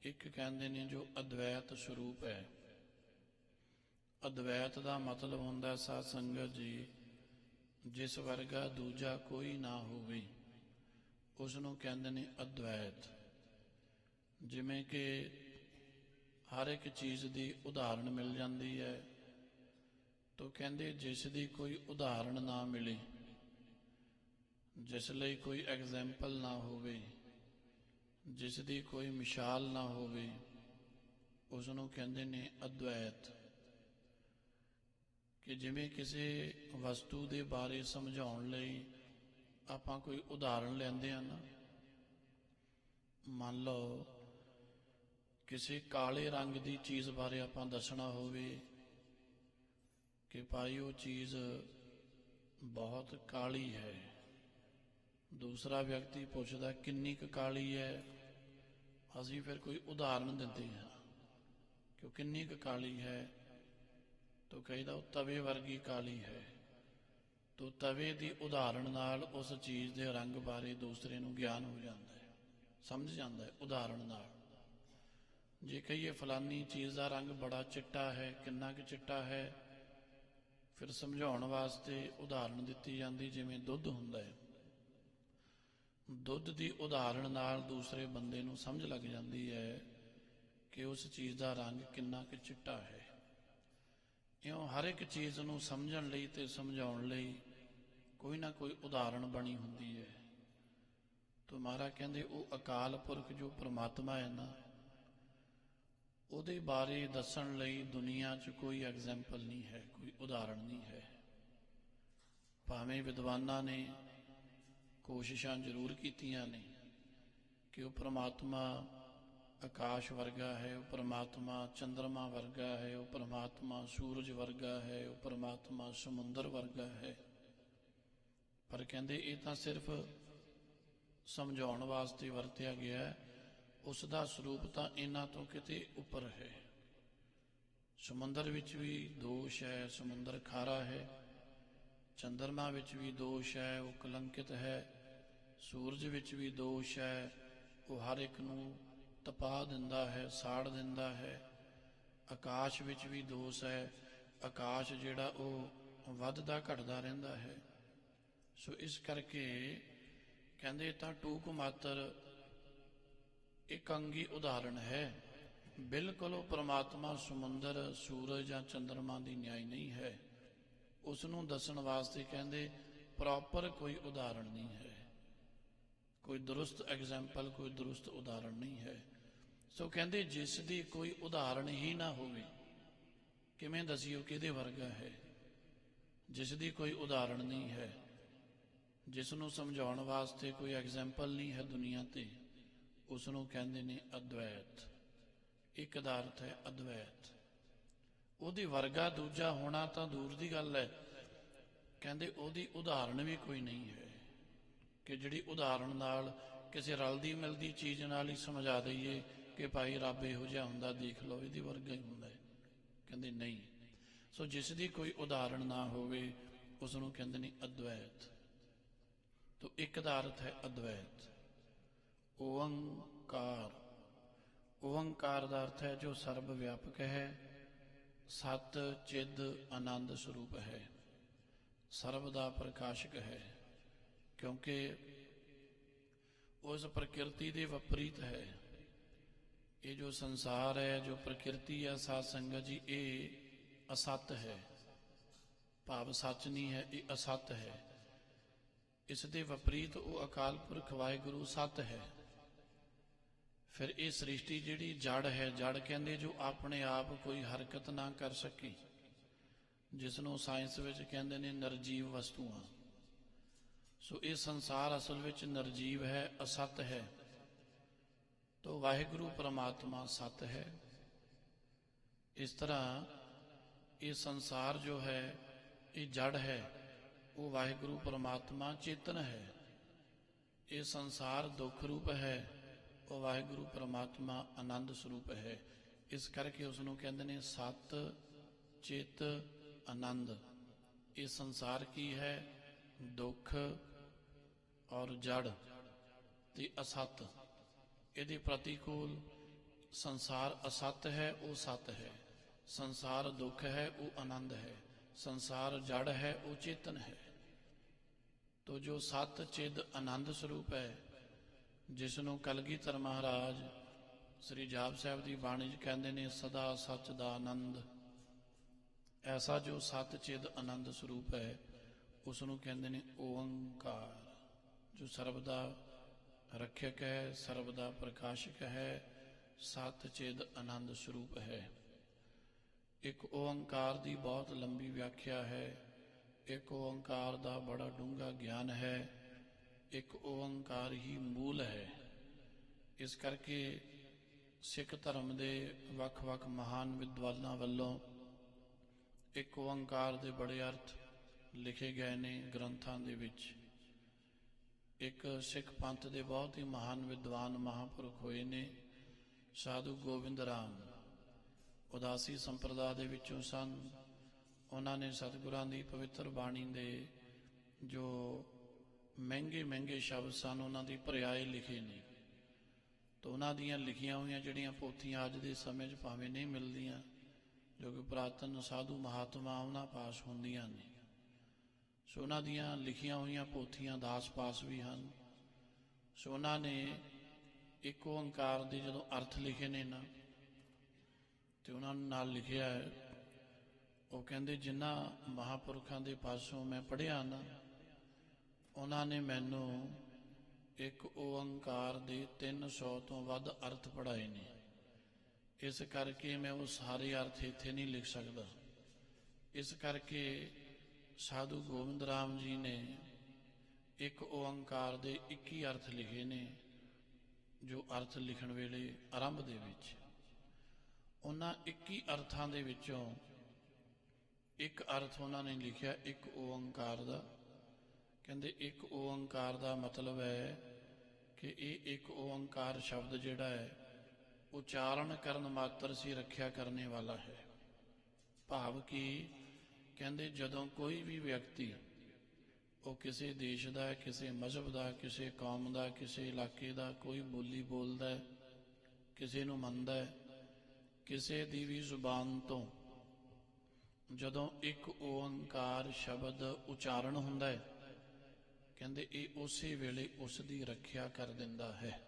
ਇੱਕ ਕਹਿੰਦੇ ਨੇ ਜੋ ਅਦਵੈਤ ਸਰੂਪ ਹੈ। ਅਦਵੈਤ ਦਾ ਮਤਲਬ ਹੁੰਦਾ ਸਾਧ ਸੰਗਤ ਜੀ, ਜਿਸ ਵਰਗਾ ਦੂਜਾ ਕੋਈ ਨਾ ਹੋਵੇ, ਉਸ ਨੂੰ ਕਹਿੰਦੇ ਨੇ ਅਦਵੈਤ। ਜਿਵੇਂ ਕਿ ਹਰ ਇੱਕ ਚੀਜ਼ ਦੀ ਉਦਾਹਰਣ ਮਿਲ ਜਾਂਦੀ ਹੈ, ਤੋ ਕਹਿੰਦੇ ਜਿਸ ਦੀ ਕੋਈ ਉਦਾਹਰਣ ਨਾ ਮਿਲੇ, ਜਿਸ ਲਈ ਕੋਈ ਐਗਜ਼ੈਂਪਲ ਨਾ ਹੋਵੇ, ਜਿਸ ਦੀ ਕੋਈ ਮਿਸਾਲ ਨਾ ਹੋਵੇ, ਉਸ ਨੂੰ ਕਹਿੰਦੇ ਨੇ ਅਦਵੈਤ। ਕਿ ਜਿਵੇਂ ਕਿਸੇ ਵਸਤੂ ਦੇ ਬਾਰੇ ਸਮਝਾਉਣ ਲਈ ਆਪਾਂ ਕੋਈ ਉਦਾਹਰਣ ਲੈਂਦੇ ਹਾਂ ਨਾ, ਮੰਨ ਲਓ ਕਿਸੇ ਕਾਲੇ ਰੰਗ ਦੀ ਚੀਜ਼ ਬਾਰੇ ਆਪਾਂ ਦੱਸਣਾ ਹੋਵੇ ਕਿ ਭਾਈ ਉਹ ਚੀਜ਼ ਬਹੁਤ ਕਾਲੀ ਹੈ। ਦੂਸਰਾ ਵਿਅਕਤੀ ਪੁੱਛਦਾ ਕਿੰਨੀ ਕੁ ਕਾਲੀ ਹੈ, ਅਸੀਂ ਫਿਰ ਕੋਈ ਉਦਾਹਰਣ ਦਿੰਦੇ ਹਾਂ ਕਿ ਉਹ ਕਿੰਨੀ ਕੁ ਕਾਲੀ ਹੈ, ਤੋ ਕਹੀਦਾ ਉਹ ਤਵੇ ਵਰਗੀ ਕਾਲੀ ਹੈ। ਤੋ ਤਵੇ ਦੀ ਉਦਾਹਰਣ ਨਾਲ ਉਸ ਚੀਜ਼ ਦੇ ਰੰਗ ਬਾਰੇ ਦੂਸਰੇ ਨੂੰ ਗਿਆਨ ਹੋ ਜਾਂਦਾ ਹੈ, ਸਮਝ ਜਾਂਦਾ ਹੈ ਉਦਾਹਰਣ ਨਾਲ। ਜੇ ਕਹੀਏ ਫਲਾਨੀ ਚੀਜ਼ ਦਾ ਰੰਗ ਬੜਾ ਚਿੱਟਾ ਹੈ, ਕਿੰਨਾ ਕੁ ਚਿੱਟਾ ਹੈ, ਫਿਰ ਸਮਝਾਉਣ ਵਾਸਤੇ ਉਦਾਹਰਣ ਦਿੱਤੀ ਜਾਂਦੀ, ਜਿਵੇਂ ਦੁੱਧ ਹੁੰਦਾ ਹੈ। ਦੁੱਧ ਦੀ ਉਦਾਹਰਣ ਨਾਲ ਦੂਸਰੇ ਬੰਦੇ ਨੂੰ ਸਮਝ ਲੱਗ ਜਾਂਦੀ ਹੈ ਕਿ ਉਸ ਚੀਜ਼ ਦਾ ਰੰਗ ਕਿੰਨਾ ਕੁ ਚਿੱਟਾ ਹੈ। ਇਉਂ ਹਰ ਇੱਕ ਚੀਜ਼ ਨੂੰ ਸਮਝਣ ਲਈ ਤੇ ਸਮਝਾਉਣ ਲਈ ਕੋਈ ਨਾ ਕੋਈ ਉਦਾਹਰਣ ਬਣੀ ਹੁੰਦੀ ਹੈ। ਤੋ ਮਹਾਰਾਜ ਕਹਿੰਦੇ ਉਹ ਅਕਾਲ ਪੁਰਖ ਜੋ ਪ੍ਰਮਾਤਮਾ ਹੈ ਨਾ, ਉਹਦੇ ਬਾਰੇ ਦੱਸਣ ਲਈ ਦੁਨੀਆ 'ਚ ਕੋਈ ਐਗਜ਼ੈਂਪਲ ਨਹੀਂ ਹੈ, ਕੋਈ ਉਦਾਹਰਣ ਨਹੀਂ ਹੈ। ਭਾਵੇਂ ਵਿਦਵਾਨਾਂ ਨੇ ਕੋਸ਼ਿਸ਼ਾਂ ਜ਼ਰੂਰ ਕੀਤੀਆਂ ਨੇ ਕਿ ਉਹ ਪ੍ਰਮਾਤਮਾ ਆਕਾਸ਼ ਵਰਗਾ ਹੈ, ਉਹ ਪ੍ਰਮਾਤਮਾ ਚੰਦਰਮਾ ਵਰਗਾ ਹੈ, ਉਹ ਪ੍ਰਮਾਤਮਾ ਸੂਰਜ ਵਰਗਾ ਹੈ, ਉਹ ਪ੍ਰਮਾਤਮਾ ਸਮੁੰਦਰ ਵਰਗਾ ਹੈ। ਪਰ ਕਹਿੰਦੇ ਇਹ ਤਾਂ ਸਿਰਫ ਸਮਝਾਉਣ ਵਾਸਤੇ ਵਰਤਿਆ ਗਿਆ ਹੈ, ਉਸ ਦਾ ਸਰੂਪ ਤਾਂ ਇਹਨਾਂ ਤੋਂ ਕਿਤੇ ਉੱਪਰ ਹੈ। ਸਮੁੰਦਰ ਵਿੱਚ ਵੀ ਦੋਸ਼ ਹੈ, ਸਮੁੰਦਰ ਖਾਰਾ ਹੈ। ਚੰਦਰਮਾ ਵਿੱਚ ਵੀ ਦੋਸ਼ ਹੈ, ਉਹ ਕਲੰਕਿਤ ਹੈ। ਸੂਰਜ ਵਿੱਚ ਵੀ ਦੋਸ਼ ਹੈ, ਉਹ ਹਰ ਇੱਕ ਨੂੰ ਤਪਾ ਦਿੰਦਾ ਹੈ, ਸਾੜ ਦਿੰਦਾ ਹੈ। ਆਕਾਸ਼ ਵਿੱਚ ਵੀ ਦੋਸ਼ ਹੈ, ਆਕਾਸ਼ ਜਿਹੜਾ ਉਹ ਵੱਧਦਾ ਘਟਦਾ ਰਹਿੰਦਾ ਹੈ। ਸੋ ਇਸ ਕਰਕੇ ਕਹਿੰਦੇ ਤਾਂ ਟੂਕ ਮਾਤਰ ਇੱਕ ਅੰਗੀ ਉਦਾਹਰਣ ਹੈ। ਬਿਲਕੁਲ ਉਹ ਪ੍ਰਮਾਤਮਾ ਸਮੁੰਦਰ, ਸੂਰਜ ਜਾਂ ਚੰਦਰਮਾ ਦੀ ਨਿਆਈ ਨਹੀਂ ਹੈ। ਉਸ ਨੂੰ ਦੱਸਣ ਵਾਸਤੇ ਕਹਿੰਦੇ ਪ੍ਰੋਪਰ ਕੋਈ ਉਦਾਹਰਣ ਨਹੀਂ ਹੈ, ਕੋਈ ਦਰੁਸਤ ਐਗਜ਼ਾਮਪਲ, ਕੋਈ ਦਰੁਸਤ ਉਦਾਹਰਣ ਨਹੀਂ ਹੈ। ਸੋ ਕਹਿੰਦੇ ਜਿਸ ਦੀ ਕੋਈ ਉਦਾਹਰਣ ਹੀ ਨਾ ਹੋਵੇ, ਕਿਵੇਂ ਦਸੀਓ ਕਿਹਦੇ ਵਰਗਾ ਹੈ? ਜਿਸ ਦੀ ਕੋਈ ਉਦਾਹਰਣ ਨਹੀਂ ਹੈ, ਜਿਸ ਨੂੰ ਸਮਝਾਉਣ ਵਾਸਤੇ ਕੋਈ ਐਗਜ਼ਾਮਪਲ ਨਹੀਂ ਹੈ ਦੁਨੀਆ ਤੇ, ਉਸ ਨੂੰ ਕਹਿੰਦੇ ਨੇ ਅਦਵੈਤ। ਇੱਕ ਦਾ ਅਰਥ ਹੈ ਅਦਵੈਤ। ਉਹਦੀ ਵਰਗਾ ਦੂਜਾ ਹੋਣਾ ਤਾਂ ਦੂਰ ਦੀ ਗੱਲ ਹੈ, ਕਹਿੰਦੇ ਉਹਦੀ ਉਦਾਹਰਣ ਵੀ ਕੋਈ ਨਹੀਂ ਹੈ ਕਿ ਜਿਹੜੀ ਉਦਾਹਰਣ ਨਾਲ ਕਿਸੇ ਰਲਦੀ ਮਿਲਦੀ ਚੀਜ਼ ਨਾਲ ਹੀ ਸਮਝਾ ਦਈਏ ਕਿ ਭਾਈ ਰੱਬ ਇਹੋ ਜਿਹਾ ਹੁੰਦਾ, ਦੇਖ ਲਓ ਇਹਦੀ ਵਰਗਾ ਹੀ ਹੁੰਦਾ ਹੈ। ਕਹਿੰਦੇ ਨਹੀਂ। ਸੋ ਜਿਸ ਦੀ ਕੋਈ ਉਦਾਹਰਣ ਨਾ ਹੋਵੇ ਉਸ ਨੂੰ ਕਹਿੰਦੇ ਨੇ ਅਦਵੈਤ। ਤੋ ਇੱਕ ਦਾ ਅਰਥ ਹੈ ਅਦਵੈਤ। ਓੰਕਾਰ, ਓੰਕਾਰ ਦਾ ਅਰਥ ਹੈ ਜੋ ਸਰਬ ਵਿਆਪਕ ਹੈ, ਸਤ ਚਿੱਦ ਆਨੰਦ ਸਰੂਪ ਹੈ, ਸਰਬ ਦਾ ਪ੍ਰਕਾਸ਼ਕ ਹੈ। ਕਿਉਂਕਿ ਉਸ ਪ੍ਰਕਿਰਤੀ ਦੇ ਵਿਪਰੀਤ ਹੈ। ਇਹ ਜੋ ਸੰਸਾਰ ਹੈ, ਜੋ ਪ੍ਰਕਿਰਤੀ ਹੈ ਸਾਧ ਸੰਗਤ ਜੀ, ਇਹ ਅਸਤ ਹੈ, ਭਾਵ ਸੱਚ ਨਹੀਂ ਹੈ, ਇਹ ਅਸਤ ਹੈ। ਇਸ ਦੇ ਵਿਪਰੀਤ ਉਹ ਅਕਾਲ ਪੁਰਖ ਵਾਹਿਗੁਰੂ ਸਤ ਹੈ। ਫਿਰ ਇਹ ਸ੍ਰਿਸ਼ਟੀ ਜਿਹੜੀ ਜੜ ਹੈ, ਜੜ ਕਹਿੰਦੇ ਜੋ ਆਪਣੇ ਆਪ ਕੋਈ ਹਰਕਤ ਨਾ ਕਰ ਸਕੀ, ਜਿਸ ਨੂੰ ਸਾਇੰਸ ਵਿੱਚ ਕਹਿੰਦੇ ਨੇ ਨਿਰਜੀਵ ਵਸਤੂਆਂ। ਸੋ ਇਹ ਸੰਸਾਰ ਅਸਲ ਵਿੱਚ ਨਿਰਜੀਵ ਹੈ, ਅਸਤ ਹੈ। ਤੋ ਵਾਹਿਗੁਰੂ ਪਰਮਾਤਮਾ ਸਤ ਹੈ। ਇਸ ਤਰ੍ਹਾਂ ਇਹ ਸੰਸਾਰ ਜੋ ਹੈ ਇਹ ਜੜ ਹੈ, ਉਹ ਵਾਹਿਗੁਰੂ ਪਰਮਾਤਮਾ ਚੇਤਨ ਹੈ। ਇਹ ਸੰਸਾਰ ਦੁੱਖ ਰੂਪ ਹੈ, ਉਹ ਵਾਹਿਗੁਰੂ ਪਰਮਾਤਮਾ ਆਨੰਦ ਸਰੂਪ ਹੈ। ਇਸ ਕਰਕੇ ਉਸ ਨੂੰ ਕਹਿੰਦੇ ਨੇ ਸਤ ਚਿੱਤ ਆਨੰਦ। ਇਹ ਸੰਸਾਰ ਕੀ ਹੈ? ਦੁੱਖ ਔਰ ਜੜ ਤੇ ਅਸਤ। ਇਹਦੇ ਪ੍ਰਤੀਕੂਲ ਸੰਸਾਰ ਅਸਤ ਹੈ, ਉਹ ਸਤ ਹੈ। ਸੰਸਾਰ ਦੁੱਖ ਹੈ, ਉਹ ਆਨੰਦ ਹੈ। ਸੰਸਾਰ ਜੜ ਹੈ, ਉਹ ਚੇਤਨ ਹੈ। ਤੋ ਜੋ ਸਤ ਚਿੱਦ ਆਨੰਦ ਸਰੂਪ ਹੈ, ਜਿਸ ਨੂੰ ਕਲਗੀਧਰ ਮਹਾਰਾਜ ਸ੍ਰੀ ਜਾਪ ਸਾਹਿਬ ਦੀ ਬਾਣੀ 'ਚ ਕਹਿੰਦੇ ਨੇ ਸਦਾ ਸੱਚ ਦਾ ਆਨੰਦ। ਐਸਾ ਜੋ ਸਤ ਚਿੱਦ ਆਨੰਦ ਸਰੂਪ ਹੈ, ਉਸ ਨੂੰ ਕਹਿੰਦੇ ਨੇ ਓੰਕਾਰ, ਜੋ ਸਰਬ ਦਾ ਰੱਖਿਅਕ ਹੈ, ਸਰਬ ਦਾ ਪ੍ਰਕਾਸ਼ਕ ਹੈ, ਸਤ ਚਿੱਦ ਆਨੰਦ ਸਰੂਪ ਹੈ। ਇੱਕ ਓੰਕਾਰ ਦੀ ਬਹੁਤ ਲੰਬੀ ਵਿਆਖਿਆ ਹੈ, ਇੱਕ ਓੰਕਾਰ ਦਾ ਬੜਾ ਡੂੰਘਾ ਗਿਆਨ ਹੈ, ਇੱਕ ਓੰਕਾਰ ਹੀ ਮੂਲ ਹੈ। ਇਸ ਕਰਕੇ ਸਿੱਖ ਧਰਮ ਦੇ ਵੱਖ-ਵੱਖ ਮਹਾਨ ਵਿਦਵਾਨਾਂ ਵੱਲੋਂ ਇੱਕ ਓੰਕਾਰ ਦੇ ਬੜੇ ਅਰਥ ਲਿਖੇ ਗਏ ਨੇ ਗ੍ਰੰਥਾਂ ਦੇ ਵਿੱਚ। ਇੱਕ ਸਿੱਖ ਪੰਥ ਦੇ ਬਹੁਤ ਹੀ ਮਹਾਨ ਵਿਦਵਾਨ ਮਹਾਂਪੁਰਖ ਹੋਏ ਨੇ ਸਾਧੂ ਗੋਬਿੰਦ ਰਾਮ, ਉਦਾਸੀ ਸੰਪਰਦਾ ਦੇ ਵਿੱਚੋਂ ਸਨ। ਉਹਨਾਂ ਨੇ ਸਤਿਗੁਰਾਂ ਦੀ ਪਵਿੱਤਰ ਬਾਣੀ ਦੇ ਜੋ ਮਹਿੰਗੇ ਸ਼ਬਦ ਸਨ, ਉਹਨਾਂ ਦੀ ਪਰਿਆਏ ਲਿਖੇ ਨੇ। ਤਾਂ ਉਹਨਾਂ ਦੀਆਂ ਲਿਖੀਆਂ ਹੋਈਆਂ ਜਿਹੜੀਆਂ ਪੋਥੀਆਂ ਅੱਜ ਦੇ ਸਮੇਂ 'ਚ ਭਾਵੇਂ ਨਹੀਂ ਮਿਲਦੀਆਂ, ਜੋ ਕਿ ਪੁਰਾਤਨ ਸਾਧੂ ਮਹਾਤਮਾ ਉਹਨਾਂ ਪਾਸ ਹੁੰਦੀਆਂ ਨੇ, ਸੋ ਉਹਨਾਂ ਦੀਆਂ ਲਿਖੀਆਂ ਹੋਈਆਂ ਪੋਥੀਆਂ ਦਾਸ ਪਾਸ ਵੀ ਹਨ। ਸੋ ਉਹਨਾਂ ਨੇ ਇੱਕ ਓੰਕਾਰ ਦੇ ਜਦੋਂ ਅਰਥ ਲਿਖੇ ਨੇ ਨਾ, ਤੇ ਉਹਨਾਂ ਨਾਲ ਲਿਖਿਆ ਹੈ, ਉਹ ਕਹਿੰਦੇ ਜਿਨ੍ਹਾਂ ਮਹਾਂਪੁਰਖਾਂ ਦੇ ਪਾਸੋਂ ਮੈਂ ਪੜ੍ਹਿਆ ਨਾ, ਉਹਨਾਂ ਨੇ ਮੈਨੂੰ ਇੱਕ ਓੰਕਾਰ ਦੇ 300 ਤੋਂ ਵੱਧ ਅਰਥ ਪੜ੍ਹਾਏ ਨੇ। ਇਸ ਕਰਕੇ ਮੈਂ ਉਹ ਸਾਰੇ ਅਰਥ ਇੱਥੇ ਨਹੀਂ ਲਿਖ ਸਕਦਾ। ਇਸ ਕਰਕੇ ਸਾਧੂ ਗੋਬਿੰਦ ਰਾਮ ਜੀ ਨੇ ਇੱਕ ਓੰਕਾਰ ਦੇ 21 ਅਰਥ ਲਿਖੇ ਨੇ। ਜੋ ਅਰਥ ਲਿਖਣ ਵੇਲੇ ਆਰੰਭ ਦੇ ਵਿੱਚ ਉਹਨਾਂ 21 ਅਰਥਾਂ ਦੇ ਵਿੱਚੋਂ ਇੱਕ ਅਰਥ ਉਹਨਾਂ ਨੇ ਲਿਖਿਆ ਇੱਕ ਓੰਕਾਰ ਦਾ। ਕਹਿੰਦੇ ਇੱਕ ਓੰਕਾਰ ਦਾ ਮਤਲਬ ਹੈ ਕਿ ਇਹ ਇੱਕ ਓੰਕਾਰ ਸ਼ਬਦ ਜਿਹੜਾ ਹੈ ਉਚਾਰਨ ਕਰਨ ਮਾਤਰ ਸੀ ਰੱਖਿਆ ਕਰਨੇ ਵਾਲਾ ਹੈ। ਭਾਵ ਕਿ ਕਹਿੰਦੇ ਜਦੋਂ ਕੋਈ ਵੀ ਵਿਅਕਤੀ ਉਹ ਕਿਸੇ ਦੇਸ਼ ਦਾ, ਕਿਸੇ ਮਜ਼ਹਬ ਦਾ, ਕਿਸੇ ਕੌਮ ਦਾ, ਕਿਸੇ ਇਲਾਕੇ ਦਾ ਕੋਈ ਬੋਲੀ ਬੋਲਦਾ ਹੈ, ਕਿਸੇ ਨੂੰ ਮੰਨਦਾ ਹੈ, ਕਿਸੇ ਦੀ ਵੀ ਜ਼ੁਬਾਨ ਤੋਂ ਜਦੋਂ ਇੱਕ ਓੰਕਾਰ ਸ਼ਬਦ ਉਚਾਰਨ ਹੁੰਦਾ ਹੈ, ਕਹਿੰਦੇ ਇਹ ਉਸੇ ਵੇਲੇ ਉਸ ਦੀ ਰੱਖਿਆ ਕਰ ਦਿੰਦਾ ਹੈ।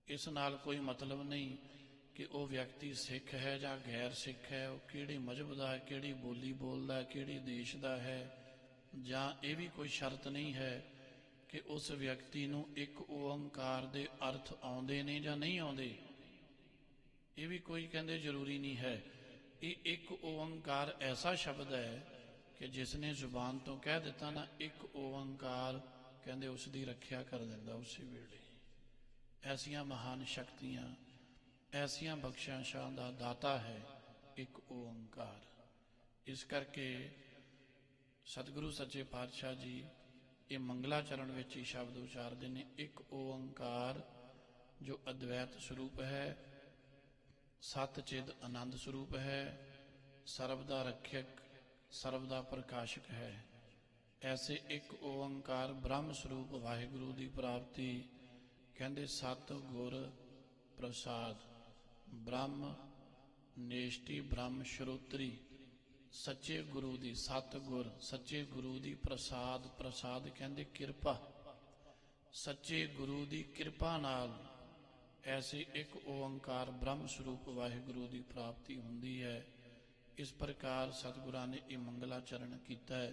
ਇਸ ਨਾਲ ਕੋਈ ਮਤਲਬ ਨਹੀਂ ਕਿ ਉਹ ਵਿਅਕਤੀ ਸਿੱਖ ਹੈ ਜਾਂ ਗੈਰ ਸਿੱਖ ਹੈ, ਉਹ ਕਿਹੜੇ ਮਜ਼ਹਬ ਦਾ ਹੈ, ਕਿਹੜੀ ਬੋਲੀ ਬੋਲਦਾ ਹੈ, ਕਿਹੜੇ ਦੇਸ਼ ਦਾ ਹੈ, ਜਾਂ ਇਹ ਵੀ ਕੋਈ ਸ਼ਰਤ ਨਹੀਂ ਹੈ ਕਿ ਉਸ ਵਿਅਕਤੀ ਨੂੰ ਇੱਕ ਓੰਕਾਰ ਦੇ ਅਰਥ ਆਉਂਦੇ ਨੇ ਜਾਂ ਨਹੀਂ ਆਉਂਦੇ। ਇਹ ਵੀ ਕੋਈ ਕਹਿੰਦੇ ਜ਼ਰੂਰੀ ਨਹੀਂ ਹੈ। ਇਹ ਇੱਕ ਓੰਕਾਰ ਐਸਾ ਸ਼ਬਦ ਹੈ ਕਿ ਜਿਸ ਨੇ ਜ਼ੁਬਾਨ ਤੋਂ ਕਹਿ ਦਿੱਤਾ ਨਾ ਇੱਕ ਓੰਕਾਰ, ਕਹਿੰਦੇ ਉਸ ਦੀ ਰੱਖਿਆ ਕਰ ਦਿੰਦਾ ਉਸੇ ਵੇਲੇ। ਐਸੀਆਂ ਮਹਾਨ ਸ਼ਕਤੀਆਂ, ਐਸੀਆਂ ਬਖਸ਼ਿਸ਼ਾਂ ਦਾ ਦਾਤਾ ਹੈ ਇੱਕ ਓੰਕਾਰ। ਇਸ ਕਰਕੇ ਸਤਿਗੁਰੂ ਸੱਚੇ ਪਾਤਸ਼ਾਹ ਜੀ ਇਹ ਮੰਗਲਾਚਰਨ ਵਿੱਚ ਹੀ ਸ਼ਬਦ ਉਚਾਰਦੇ ਨੇ, ਇੱਕ ਓੰਕਾਰ ਜੋ ਅਦਵੈਤ ਸਰੂਪ ਹੈ, ਸਤ ਚਿਦ ਆਨੰਦ ਸਰੂਪ ਹੈ, ਸਰਬ ਦਾ ਰੱਖਿਅਕ, ਸਰਬ ਦਾ ਪ੍ਰਕਾਸ਼ਕ ਹੈ। ਐਸੇ ਇੱਕ ਓੰਕਾਰ ਬ੍ਰਹਮ ਸਰੂਪ ਵਾਹਿਗੁਰੂ ਦੀ ਪ੍ਰਾਪਤੀ ਕਹਿੰਦੇ ਸਤ ਗੁਰ ਪ੍ਰਸਾਦ। ਬ੍ਰਹਮ ਨੇਸ਼ਟੀ, ਬ੍ਰਹਮ ਸ਼ਰੋਤਰੀ, ਸੱਚੇ ਗੁਰੂ ਦੀ, ਸਤ ਗੁਰ ਸੱਚੇ ਗੁਰੂ ਦੀ ਪ੍ਰਸਾਦ। ਪ੍ਰਸਾਦ ਕਹਿੰਦੇ ਕਿਰਪਾ, ਸੱਚੇ ਗੁਰੂ ਦੀ ਕਿਰਪਾ ਨਾਲ ਐਸੇ ਇੱਕ ਓੰਕਾਰ ਬ੍ਰਹਮ ਸਰੂਪ ਵਾਹਿਗੁਰੂ ਦੀ ਪ੍ਰਾਪਤੀ ਹੁੰਦੀ ਹੈ। ਇਸ ਪ੍ਰਕਾਰ ਸਤਿਗੁਰਾਂ ਨੇ ਇਹ ਮੰਗਲਾਚਰਨ ਕੀਤਾ ਹੈ।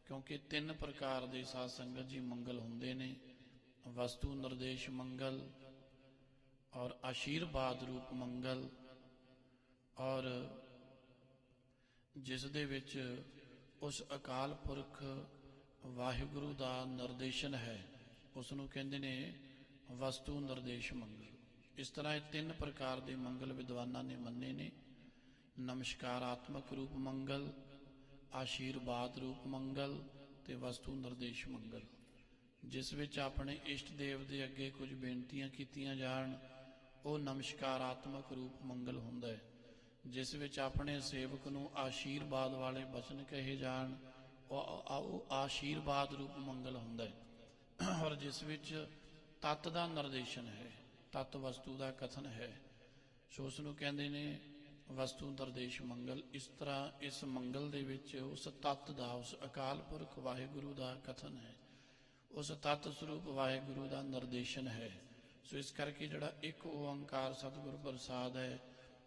ਕਿਉਂਕਿ 3 ਪ੍ਰਕਾਰ ਦੇ ਸਾਧ ਸੰਗਤ ਜੀ ਮੰਗਲ ਹੁੰਦੇ ਨੇ, ਵਸਤੂ ਨਿਰਦੇਸ਼ ਮੰਗਲ ਔਰ ਆਸ਼ੀਰਵਾਦ ਰੂਪ ਮੰਗਲ, ਔਰ ਜਿਸ ਦੇ ਵਿੱਚ ਉਸ ਅਕਾਲ ਪੁਰਖ ਵਾਹਿਗੁਰੂ ਦਾ ਨਿਰਦੇਸ਼ਨ ਹੈ, ਉਸ ਨੂੰ ਕਹਿੰਦੇ ਨੇ ਵਸਤੂ ਨਿਰਦੇਸ਼ ਮੰਗਲ। ਇਸ ਤਰ੍ਹਾਂ ਇਹ 3 ਪ੍ਰਕਾਰ ਦੇ ਮੰਗਲ ਵਿਦਵਾਨਾਂ ਨੇ ਮੰਨੇ ਨੇ। ਨਮਸਕਾਰਾਤਮਕ ਰੂਪ ਮੰਗਲ, ਆਸ਼ੀਰਵਾਦ ਰੂਪ ਮੰਗਲ ਤੇ ਵਸਤੂ ਨਿਰਦੇਸ਼ ਮੰਗਲ। ਜਿਸ ਵਿੱਚ ਆਪਣੇ ਇਸ਼ਟ ਦੇਵ ਦੇ ਅੱਗੇ ਕੁਝ ਬੇਨਤੀਆਂ ਕੀਤੀਆਂ ਜਾਣ, ਉਹ ਨਮਸਕਾਰਾਤਮਕ ਰੂਪ ਮੰਗਲ ਹੁੰਦਾ ਹੈ। ਜਿਸ ਵਿੱਚ ਆਪਣੇ ਸੇਵਕ ਨੂੰ ਆਸ਼ੀਰਵਾਦ ਵਾਲੇ ਬਚਨ ਕਹੇ ਜਾਣ, ਉਹ ਆਸ਼ੀਰਵਾਦ ਰੂਪ ਮੰਗਲ ਹੁੰਦਾ ਹੈ। ਔਰ ਜਿਸ ਵਿੱਚ ਤੱਤ ਦਾ ਨਿਰਦੇਸ਼ਨ ਹੈ, ਤੱਤ ਵਸਤੂ ਦਾ ਕਥਨ ਹੈ, ਸੋ ਉਸ ਨੂੰ ਕਹਿੰਦੇ ਨੇ ਵਸਤੂ ਨਿਰਦੇਸ਼ ਮੰਗਲ। ਇਸ ਤਰ੍ਹਾਂ ਇਸ ਮੰਗਲ ਦੇ ਵਿੱਚ ਉਸ ਤੱਤ ਦਾ, ਉਸ ਅਕਾਲ ਪੁਰਖ ਵਾਹਿਗੁਰੂ ਦਾ ਕਥਨ ਹੈ, ਉਸ ਤੱਤ ਸਰੂਪ ਵਾਹਿਗੁਰੂ ਦਾ ਨਿਰਦੇਸ਼ਨ ਹੈ। ਸੋ ਇਸ ਕਰਕੇ ਜਿਹੜਾ ਇੱਕ ਓੰਕਾਰ ਸਤਿਗੁਰ ਪ੍ਰਸਾਦ ਹੈ,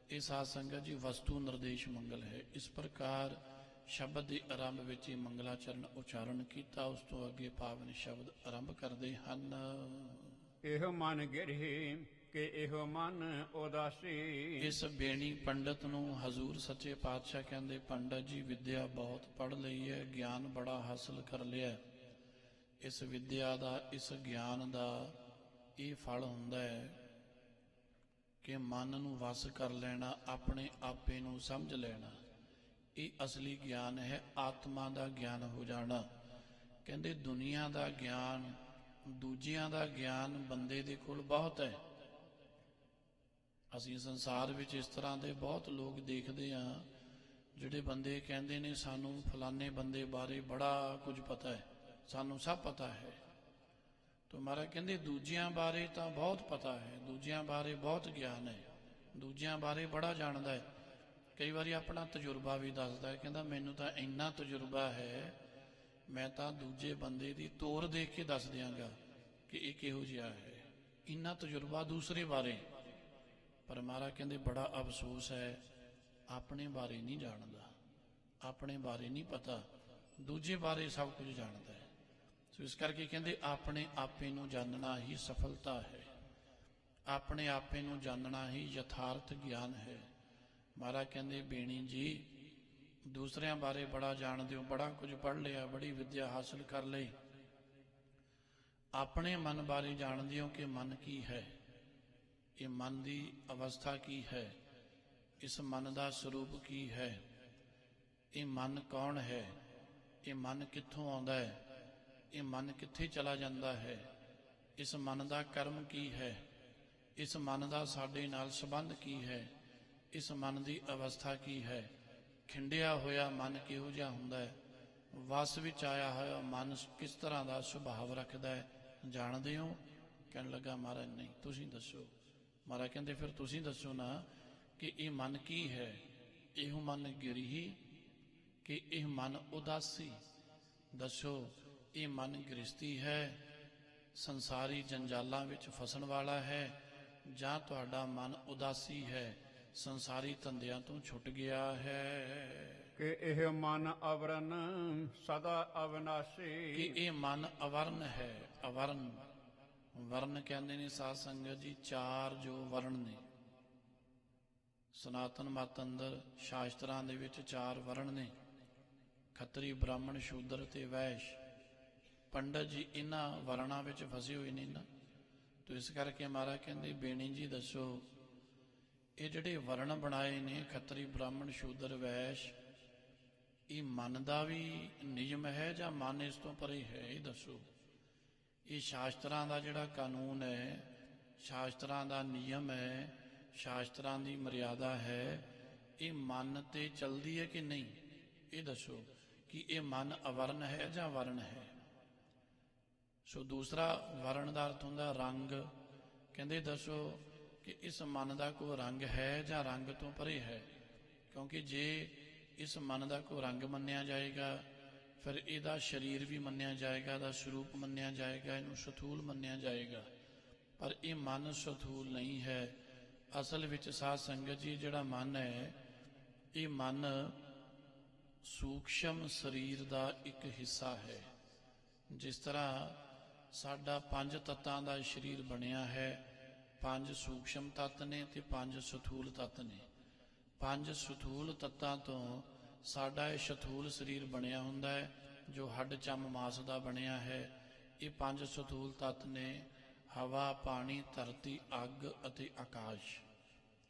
ਇਹ ਸਾਧ ਸੰਗਤ ਜੀ ਵਸਤੂ ਨਿਰਦੇਸ਼ ਮੰਗਲ ਹੈ। ਇਸ ਪ੍ਰਕਾਰ ਸ਼ਬਦ ਦੇ ਆਰੰਭ ਵਿੱਚ ਹੀ ਮੰਗਲਾਚਰਨ ਉਚਾਰਨ ਕੀਤਾ। ਉਸ ਤੋਂ ਅੱਗੇ ਪਾਵਨ ਸ਼ਬਦ ਆਰੰਭ ਕਰਦੇ ਹਨ। ਇਹੋ ਮਨ ਗਿਰਹੀ ਕਿ ਇਹੋ ਮਨ ਉਦਾਸੀ। ਇਸ ਬੇਣੀ ਪੰਡਤ ਨੂੰ ਹਜ਼ੂਰ ਸੱਚੇ ਪਾਤਸ਼ਾਹ ਕਹਿੰਦੇ, ਪੰਡਤ ਜੀ ਵਿਦਿਆ ਬਹੁਤ ਪੜ੍ਹ ਲਈ ਹੈ, ਗਿਆਨ ਬੜਾ ਹਾਸਲ ਕਰ ਲਿਆ। ਇਸ ਵਿਦਿਆ ਦਾ, ਇਸ ਗਿਆਨ ਦਾ ਇਹ ਫਲ ਹੁੰਦਾ ਹੈ ਕਿ ਮਨ ਨੂੰ ਵਸ ਕਰ ਲੈਣਾ, ਆਪਣੇ ਆਪੇ ਨੂੰ ਸਮਝ ਲੈਣਾ। ਇਹ ਅਸਲੀ ਗਿਆਨ ਹੈ, ਆਤਮਾ ਦਾ ਗਿਆਨ ਹੋ ਜਾਣਾ। ਕਹਿੰਦੇ ਦੁਨੀਆ ਦਾ ਗਿਆਨ, ਦੂਜਿਆਂ ਦਾ ਗਿਆਨ ਬੰਦੇ ਦੇ ਕੋਲ ਬਹੁਤ ਹੈ। ਅਸੀਂ ਸੰਸਾਰ ਵਿੱਚ ਇਸ ਤਰ੍ਹਾਂ ਦੇ ਬਹੁਤ ਲੋਕ ਦੇਖਦੇ ਹਾਂ, ਜਿਹੜੇ ਬੰਦੇ ਕਹਿੰਦੇ ਨੇ ਸਾਨੂੰ ਫਲਾਣੇ ਬੰਦੇ ਬਾਰੇ ਬੜਾ ਕੁਝ ਪਤਾ ਹੈ, ਸਾਨੂੰ ਸਭ ਪਤਾ ਹੈ। ਤਾਂ ਮਹਾਰਾਜ ਕਹਿੰਦੇ ਦੂਜਿਆਂ ਬਾਰੇ ਤਾਂ ਬਹੁਤ ਪਤਾ ਹੈ, ਦੂਜਿਆਂ ਬਾਰੇ ਬਹੁਤ ਗਿਆਨ ਹੈ, ਦੂਜਿਆਂ ਬਾਰੇ ਬੜਾ ਜਾਣਦਾ ਹੈ। ਕਈ ਵਾਰੀ ਆਪਣਾ ਤਜਰਬਾ ਵੀ ਦੱਸਦਾ ਹੈ, ਕਹਿੰਦਾ ਮੈਨੂੰ ਤਾਂ ਇੰਨਾ ਤਜਰਬਾ ਹੈ, ਮੈਂ ਤਾਂ ਦੂਜੇ ਬੰਦੇ ਦੀ ਤੋਰ ਦੇਖ ਕੇ ਦੱਸ ਦਿਆਂਗਾ ਕਿ ਇਹ ਕਿਹੋ ਜਿਹਾ ਹੈ। ਇੰਨਾ ਤਜਰਬਾ ਦੂਸਰੇ ਬਾਰੇ। ਪਰ ਮਹਾਰਾਜ ਕਹਿੰਦੇ ਬੜਾ ਅਫਸੋਸ ਹੈ, ਆਪਣੇ ਬਾਰੇ ਨਹੀਂ ਜਾਣਦਾ, ਆਪਣੇ ਬਾਰੇ ਨਹੀਂ ਪਤਾ, ਦੂਜੇ ਬਾਰੇ ਸਭ ਕੁਝ ਜਾਣਦਾ ਹੈ। ਸੋ ਇਸ ਕਰਕੇ ਕਹਿੰਦੇ ਆਪਣੇ ਆਪੇ ਨੂੰ ਜਾਣਨਾ ਹੀ ਸਫਲਤਾ ਹੈ, ਆਪਣੇ ਆਪੇ ਨੂੰ ਜਾਣਨਾ ਹੀ ਯਥਾਰਥ ਗਿਆਨ ਹੈ। ਮਹਾਰਾਜ ਕਹਿੰਦੇ ਬੇਣੀ ਜੀ ਦੂਸਰਿਆਂ ਬਾਰੇ ਬੜਾ ਜਾਣਦੇ ਹੋ, ਬੜਾ ਕੁਝ ਪੜ੍ਹ ਲਿਆ, ਬੜੀ ਵਿਦਿਆ ਹਾਸਲ ਕਰ ਲਈ, ਆਪਣੇ ਮਨ ਬਾਰੇ ਜਾਣਦੇ ਹੋ ਕਿ ਮਨ ਕੀ ਹੈ, ਇਹ ਮਨ ਦੀ ਅਵਸਥਾ ਕੀ ਹੈ, ਇਸ ਮਨ ਦਾ ਸਰੂਪ ਕੀ ਹੈ, ਇਹ ਮਨ ਕੌਣ ਹੈ, ਇਹ ਮਨ ਕਿੱਥੋਂ ਆਉਂਦਾ ਹੈ, ਇਹ ਮਨ ਕਿੱਥੇ ਚਲਾ ਜਾਂਦਾ ਹੈ, ਇਸ ਮਨ ਦਾ ਕਰਮ ਕੀ ਹੈ, ਇਸ ਮਨ ਦਾ ਸਾਡੇ ਨਾਲ ਸੰਬੰਧ ਕੀ ਹੈ, ਇਸ ਮਨ ਦੀ ਅਵਸਥਾ ਕੀ ਹੈ, ਖਿੰਡਿਆ ਹੋਇਆ ਮਨ ਕਿਹੋ ਜਿਹਾ ਹੁੰਦਾ ਹੈ, ਵਸ ਵਿੱਚ ਆਇਆ ਹੋਇਆ ਮਨ ਕਿਸ ਤਰ੍ਹਾਂ ਦਾ ਸੁਭਾਵ ਰੱਖਦਾ ਹੈ, ਜਾਣਦੇ ਹੋ? ਕਹਿਣ ਲੱਗਾ ਮਹਾਰਾਜ ਨਹੀਂ, ਤੁਸੀਂ ਦੱਸੋ। ਮਹਾਰਾਜ ਕਹਿੰਦੇ ਫਿਰ ਤੁਸੀਂ ਦੱਸੋ ਨਾ ਕਿ ਇਹ ਮਨ ਕੀ ਹੈ, ਇਹੋ ਮਨ ਗਿਰਹੀ ਕਿ ਇਹ ਮਨ ਉਦਾਸੀ? ਦੱਸੋ ਇਹ ਮਨ ਗ੍ਰਸਤੀ ਹੈ, ਸੰਸਾਰੀ ਜੰਜਾਲਾਂ ਵਿੱਚ ਫਸਣ ਵਾਲਾ ਹੈ, ਜਾਂ ਤੁਹਾਡਾ ਮਨ ਉਦਾਸੀ ਹੈ, ਸੰਸਾਰੀ ਧੰਦਿਆਂ ਤੋਂ ਛੁੱਟ ਗਿਆ ਹੈ? ਕਿ ਇਹ ਮਨ ਅਵਰਨ ਸਦਾ ਅਵਨਾਸੀ। ਕਿ ਇਹ ਮਨ ਅਵਰਨ ਹੈ। ਅਵਰਨ, ਵਰਨ ਕਹਿੰਦੇ ਨੇ ਸਾਧ ਸੰਗਤ ਜੀ ਚਾਰ ਜੋ ਵਰਨ ਨੇ ਸਨਾਤਨ ਮਤ ਅੰਦਰ, ਸ਼ਾਸਤਰਾਂ ਦੇ ਵਿੱਚ ਚਾਰ ਵਰਨ ਨੇ, ਖੱਤਰੀ, ਬ੍ਰਾਹਮਣ, ਸ਼ੂਦਰ ਤੇ ਵੈਸ਼। ਪੰਡਤ ਜੀ ਇਹਨਾਂ ਵਰਣਾਂ ਵਿੱਚ ਫਸੇ ਹੋਏ ਨੇ ਨਾ, ਤੋ ਇਸ ਕਰਕੇ ਮਹਾਰਾਜ ਕਹਿੰਦੇ ਬੇਣੀ ਜੀ ਦੱਸੋ ਇਹ ਜਿਹੜੇ ਵਰਣ ਬਣਾਏ ਨੇ ਖੱਤਰੀ, ਬ੍ਰਾਹਮਣ, ਸ਼ੂਦਰ, ਵੈਸ਼, ਇਹ ਮਨ ਦਾ ਵੀ ਨਿਯਮ ਹੈ ਜਾਂ ਮਨ ਇਸ ਤੋਂ ਪਰੇ ਹੈ? ਇਹ ਦੱਸੋ। ਇਹ ਸ਼ਾਸਤਰਾਂ ਦਾ ਜਿਹੜਾ ਕਾਨੂੰਨ ਹੈ, ਸ਼ਾਸਤਰਾਂ ਦਾ ਨਿਯਮ ਹੈ, ਸ਼ਾਸਤਰਾਂ ਦੀ ਮਰਿਆਦਾ ਹੈ, ਇਹ ਮਨ ਤੇ ਚਲਦੀ ਹੈ ਕਿ ਨਹੀਂ? ਇਹ ਦੱਸੋ ਕਿ ਇਹ ਮਨ ਅਵਰਨ ਹੈ ਜਾਂ ਵਰਨ ਹੈ? ਸੋ ਦੂਸਰਾ ਵਰਨ ਦਾ ਅਰਥ ਹੁੰਦਾ ਰੰਗ। ਕਹਿੰਦੇ ਦੱਸੋ ਕਿ ਇਸ ਮਨ ਦਾ ਕੋਈ ਰੰਗ ਹੈ ਜਾਂ ਰੰਗ ਤੋਂ ਪਰੇ ਹੈ? ਕਿਉਂਕਿ ਜੇ ਇਸ ਮਨ ਦਾ ਕੋਈ ਰੰਗ ਮੰਨਿਆ ਜਾਏਗਾ ਫਿਰ ਇਹਦਾ ਸਰੀਰ ਵੀ ਮੰਨਿਆ ਜਾਏਗਾ, ਇਹਦਾ ਸਰੂਪ ਮੰਨਿਆ ਜਾਏਗਾ, ਇਹਨੂੰ ਸਥੂਲ ਮੰਨਿਆ ਜਾਏਗਾ। ਪਰ ਇਹ ਮਨ ਸਥੂਲ ਨਹੀਂ ਹੈ। ਅਸਲ ਵਿੱਚ ਸਾਧ ਸੰਗਤ ਜੀ ਜਿਹੜਾ ਮਨ ਹੈ, ਇਹ ਮਨ ਸੂਖਸ਼ਮ ਸਰੀਰ ਦਾ ਇੱਕ ਹਿੱਸਾ ਹੈ। ਜਿਸ ਤਰ੍ਹਾਂ ਸਾਡਾ ਪੰਜ ਤੱਤਾਂ ਦਾ ਸਰੀਰ ਬਣਿਆ ਹੈ, ਪੰਜ ਸੂਖਸ਼ਮ ਤੱਤ ਨੇ ਤੇ ਪੰਜ ਸਥੂਲ ਤੱਤ ਨੇ। ਪੰਜ ਸਥੂਲ ਤੱਤਾਂ ਤੋਂ ਸਾਡਾ ਇਹ ਸਥੂਲ ਸਰੀਰ ਬਣਿਆ ਹੁੰਦਾ ਹੈ ਜੋ ਹੱਡ ਚੰਮ ਮਾਸ ਦਾ ਬਣਿਆ ਹੈ। ਇਹ ਪੰਜ ਸਥੂਲ ਤੱਤ ਨੇ ਹਵਾ, ਪਾਣੀ, ਧਰਤੀ, ਅੱਗ ਅਤੇ ਆਕਾਸ਼।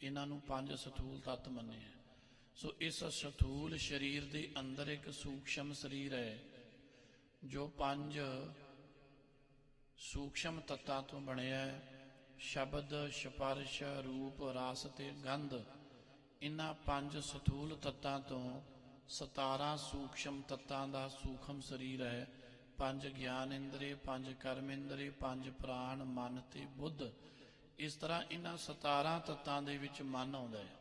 ਇਹਨਾਂ ਨੂੰ ਪੰਜ ਸਥੂਲ ਤੱਤ ਮੰਨਿਆ। ਸੋ ਇਸ ਸਥੂਲ ਸਰੀਰ ਦੇ ਅੰਦਰ ਇੱਕ ਸੂਖਸ਼ਮ ਸਰੀਰ ਹੈ ਜੋ ਪੰਜ ਸੂਖਸ਼ਮ ਤੱਤਾਂ ਤੋਂ ਬਣਿਆ ਹੈ। ਸ਼ਬਦ, ਸਪਰਸ਼, ਰੂਪ, ਰਸ ਤੇ ਗੰਧ, ਇਹਨਾਂ ਪੰਜ ਸਥੂਲ ਤੱਤਾਂ ਤੋਂ 17 ਸੂਖਸ਼ਮ ਤੱਤਾਂ ਦਾ ਸੂਖਮ ਸਰੀਰ ਹੈ। ਪੰਜ ਗਿਆਨ ਇੰਦਰੀ, ਪੰਜ ਕਰਮ ਇੰਦਰੀ, ਪੰਜ ਪ੍ਰਾਣ, ਮਨ ਤੇ ਬੁੱਧ। ਇਸ ਤਰ੍ਹਾਂ ਇਹਨਾਂ 17 ਤੱਤਾਂ ਦੇ ਵਿੱਚ ਮਨ ਆਉਂਦਾ ਹੈ।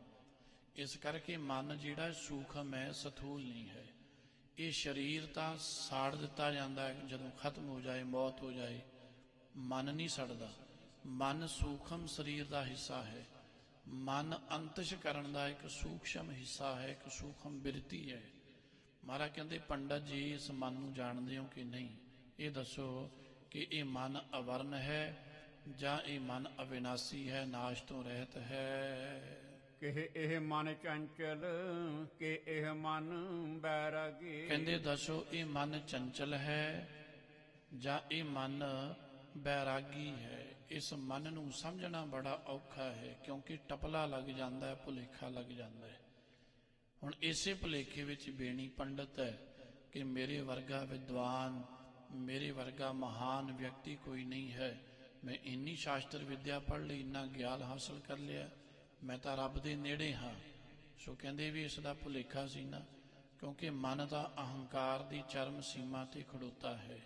ਇਸ ਕਰਕੇ ਮਨ ਜਿਹੜਾ ਸੂਖਮ ਹੈ, ਸਥੂਲ ਨਹੀਂ ਹੈ। ਇਹ ਸਰੀਰ ਤਾਂ ਸਾੜ ਦਿੱਤਾ ਜਾਂਦਾ ਹੈ ਜਦੋਂ ਖਤਮ ਹੋ ਜਾਏ, ਮੌਤ ਹੋ ਜਾਏ, ਮਨ ਨਹੀਂ ਸੜਦਾ। ਮਨ ਸੂਖਮ ਸਰੀਰ ਦਾ ਹਿੱਸਾ ਹੈ। ਮਨ ਅੰਤਿਸ਼ ਕਰਨ ਦਾ ਇੱਕ ਸੂਖਸ਼ਮ ਹਿੱਸਾ ਹੈ, ਇੱਕ ਸੂਖਮ ਬਿਰਤੀ ਹੈ। ਮਹਾਰਾਜ ਕਹਿੰਦੇ ਪੰਡਤ ਜੀ ਇਸ ਮਨ ਨੂੰ ਜਾਣਦੇ ਹੋ ਕਿ ਨਹੀਂ? ਇਹ ਦੱਸੋ ਕਿ ਇਹ ਮਨ ਅਵਰਨ ਹੈ ਜਾਂ ਇਹ ਮਨ ਅਵਿਨਾਸੀ ਹੈ, ਨਾਸ਼ ਤੋਂ ਰਹਿਤ ਹੈ? ਕਿ ਇਹ ਮਨ ਚੰਚਲ, ਕਿ ਇਹ ਮਨ ਬੈਰਾਗੀ। ਕਹਿੰਦੇ ਦੱਸੋ ਇਹ ਮਨ ਚੰਚਲ ਹੈ ਜਾਂ ਇਹ ਮਨ ਬੈਰਾਗੀ ਹੈ? ਇਸ ਮਨ ਨੂੰ ਸਮਝਣਾ ਬੜਾ ਔਖਾ ਹੈ ਕਿਉਂਕਿ ਟਪਲਾ ਲੱਗ ਜਾਂਦਾ ਹੈ, ਭੁਲੇਖਾ ਲੱਗ ਜਾਂਦਾ ਹੈ। ਹੁਣ ਇਸੇ ਭੁਲੇਖੇ ਵਿੱਚ ਬੇਣੀ ਪੰਡਤ ਹੈ ਕਿ ਮੇਰੇ ਵਰਗਾ ਵਿਦਵਾਨ, ਮੇਰੇ ਵਰਗਾ ਮਹਾਨ ਵਿਅਕਤੀ ਕੋਈ ਨਹੀਂ ਹੈ। ਮੈਂ ਇੰਨੀ ਸ਼ਾਸਤਰ ਵਿਦਿਆ ਪੜ੍ਹ ਲਈ, ਇੰਨਾ ਗਿਆਨ ਹਾਸਲ ਕਰ ਲਿਆ, ਮੈਂ ਤਾਂ ਰੱਬ ਦੇ ਨੇੜੇ ਹਾਂ। ਸੋ ਕਹਿੰਦੇ ਵੀ ਇਸ ਦਾ ਭੁਲੇਖਾ ਸੀ ਨਾ, ਕਿਉਂਕਿ ਮਨ ਦਾ ਅਹੰਕਾਰ ਦੀ ਚਰਮ ਸੀਮਾ ਤੇ ਖੜੋਤਾ ਹੈ।